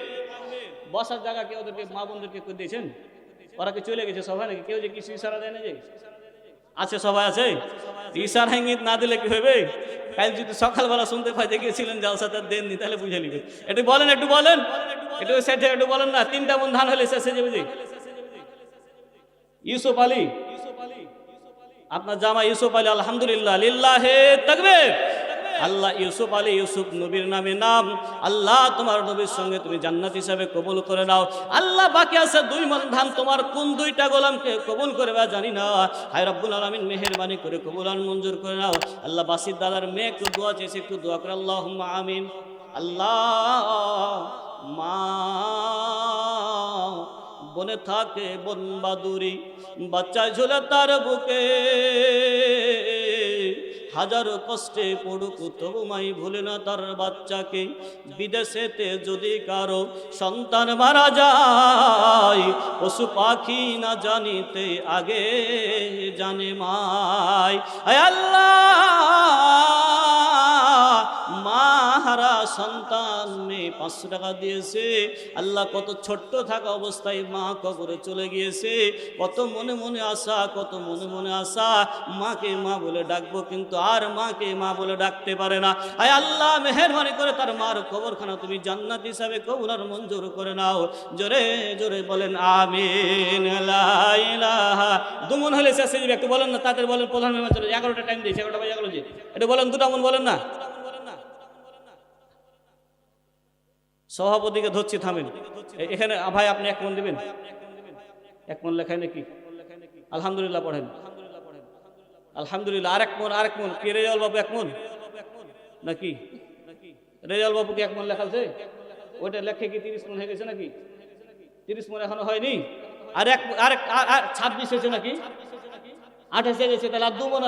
বসার জায়গা কেউ ওদেরকে মা বোনদেরকে করে দিয়েছেন? ওরা কি চলে গেছে সবাই নাকি? কেউ যে কিছু ইশারা দেয় না? যে আছে সবাই আছে। ইশারা ইঙ্গিত না দিলে কি হবে? কাল যদি সকালবেলা শুনতে পাই গিয়েছিলেন জালসাতে দেননি, তাহলে বুঝে নিবে। একটু বলেন, একটু বলেন, একটু সেটে একটু বলেন না। 3টা মন ধান হলে শেষে যাবে। যে ইউসুফ আলী, আপনার জামা ইউসুফ আলী, আলহামদুলিল্লাহ লিল্লাহে তাকবীর। আল্লাহ ইউসুফ আলী, ইউসুফ নবীর নামে নাম। আল্লাহ তোমার নবীর সঙ্গে তুমি জান্নাত হিসাবে কবুল করে নাও। আল্লাহ বাকি আছে 2 মন ধান, তোমার কোন 2টা গোলামকে কবুল করবে জানি না। হায় রব্বুল আলামিন মেহেরবানি করে কবুল আর মঞ্জুর করে নাও। আল্লাহ বাসির দাদার মেয়ে একটু দোয়া চেয়েছে, একটু দোয়া করে আল্লাহুম্মা আমিন। আল্লাহ মা বনে থাকে বন বাদুরি, বাচ্চা ঝুলে তার বুকে, হাজারো কষ্টে পড়ুক তবু মাই ভুলে না তার বাচ্চাকে। বিদেশেতে যদি কারো সন্তান মারা যায়, পশু পাখি না জানিতে আগে জানে মাই। আয় আল্লাহ, মা হারা সন্তান মেয়ে 500 টাকা দিয়েছে, আল্লাহ কত ছোট্ট থাকা অবস্থায় মা কবরে চলে গিয়েছে। কত মনে মনে আশা, কত মনে মনে আশা, মাকে মা বলে ডাকবো, কিন্তু আর মাকে মা বলে ডাকতে পারে না। আয় আল্লাহ, মেহেরবানি করে তার মার কবরখানা তুমি জান্নাত হিসাবে কবুল আর মঞ্জুর করে নাও। জোরে জোরে বলেন আমিন। লা ইলাহা, দুমন হলে শেষে যাবে, একটু বলেন না, তাদের বলেন প্রধান মেহমান চলে 11টা টাইম দিয়েছে, 11টা বাজে 11 জি, এটা বলেন, দুটা মন বলেন না। সভাপতিকে ধরছি, থামেন। এখানে ভাই আপনি 1 মন দিবেন, 1 মন লেখায় নাকি? আলহামদুলিল্লাহ পড়েন, আলহামদুলিল্লাহ। আরেক মন কি রেজাউল বাবু 1 মন নাকি? রেজাউল বাবু কি 1 মন লেখাছে? ওইটা লেখে কি 30 মন হয়ে গেছে নাকি? 30 মন এখনো হয়নি। আর 26 হয়েছে নাকি? 28 গেছে, তাহলে আর 2 মন আছে।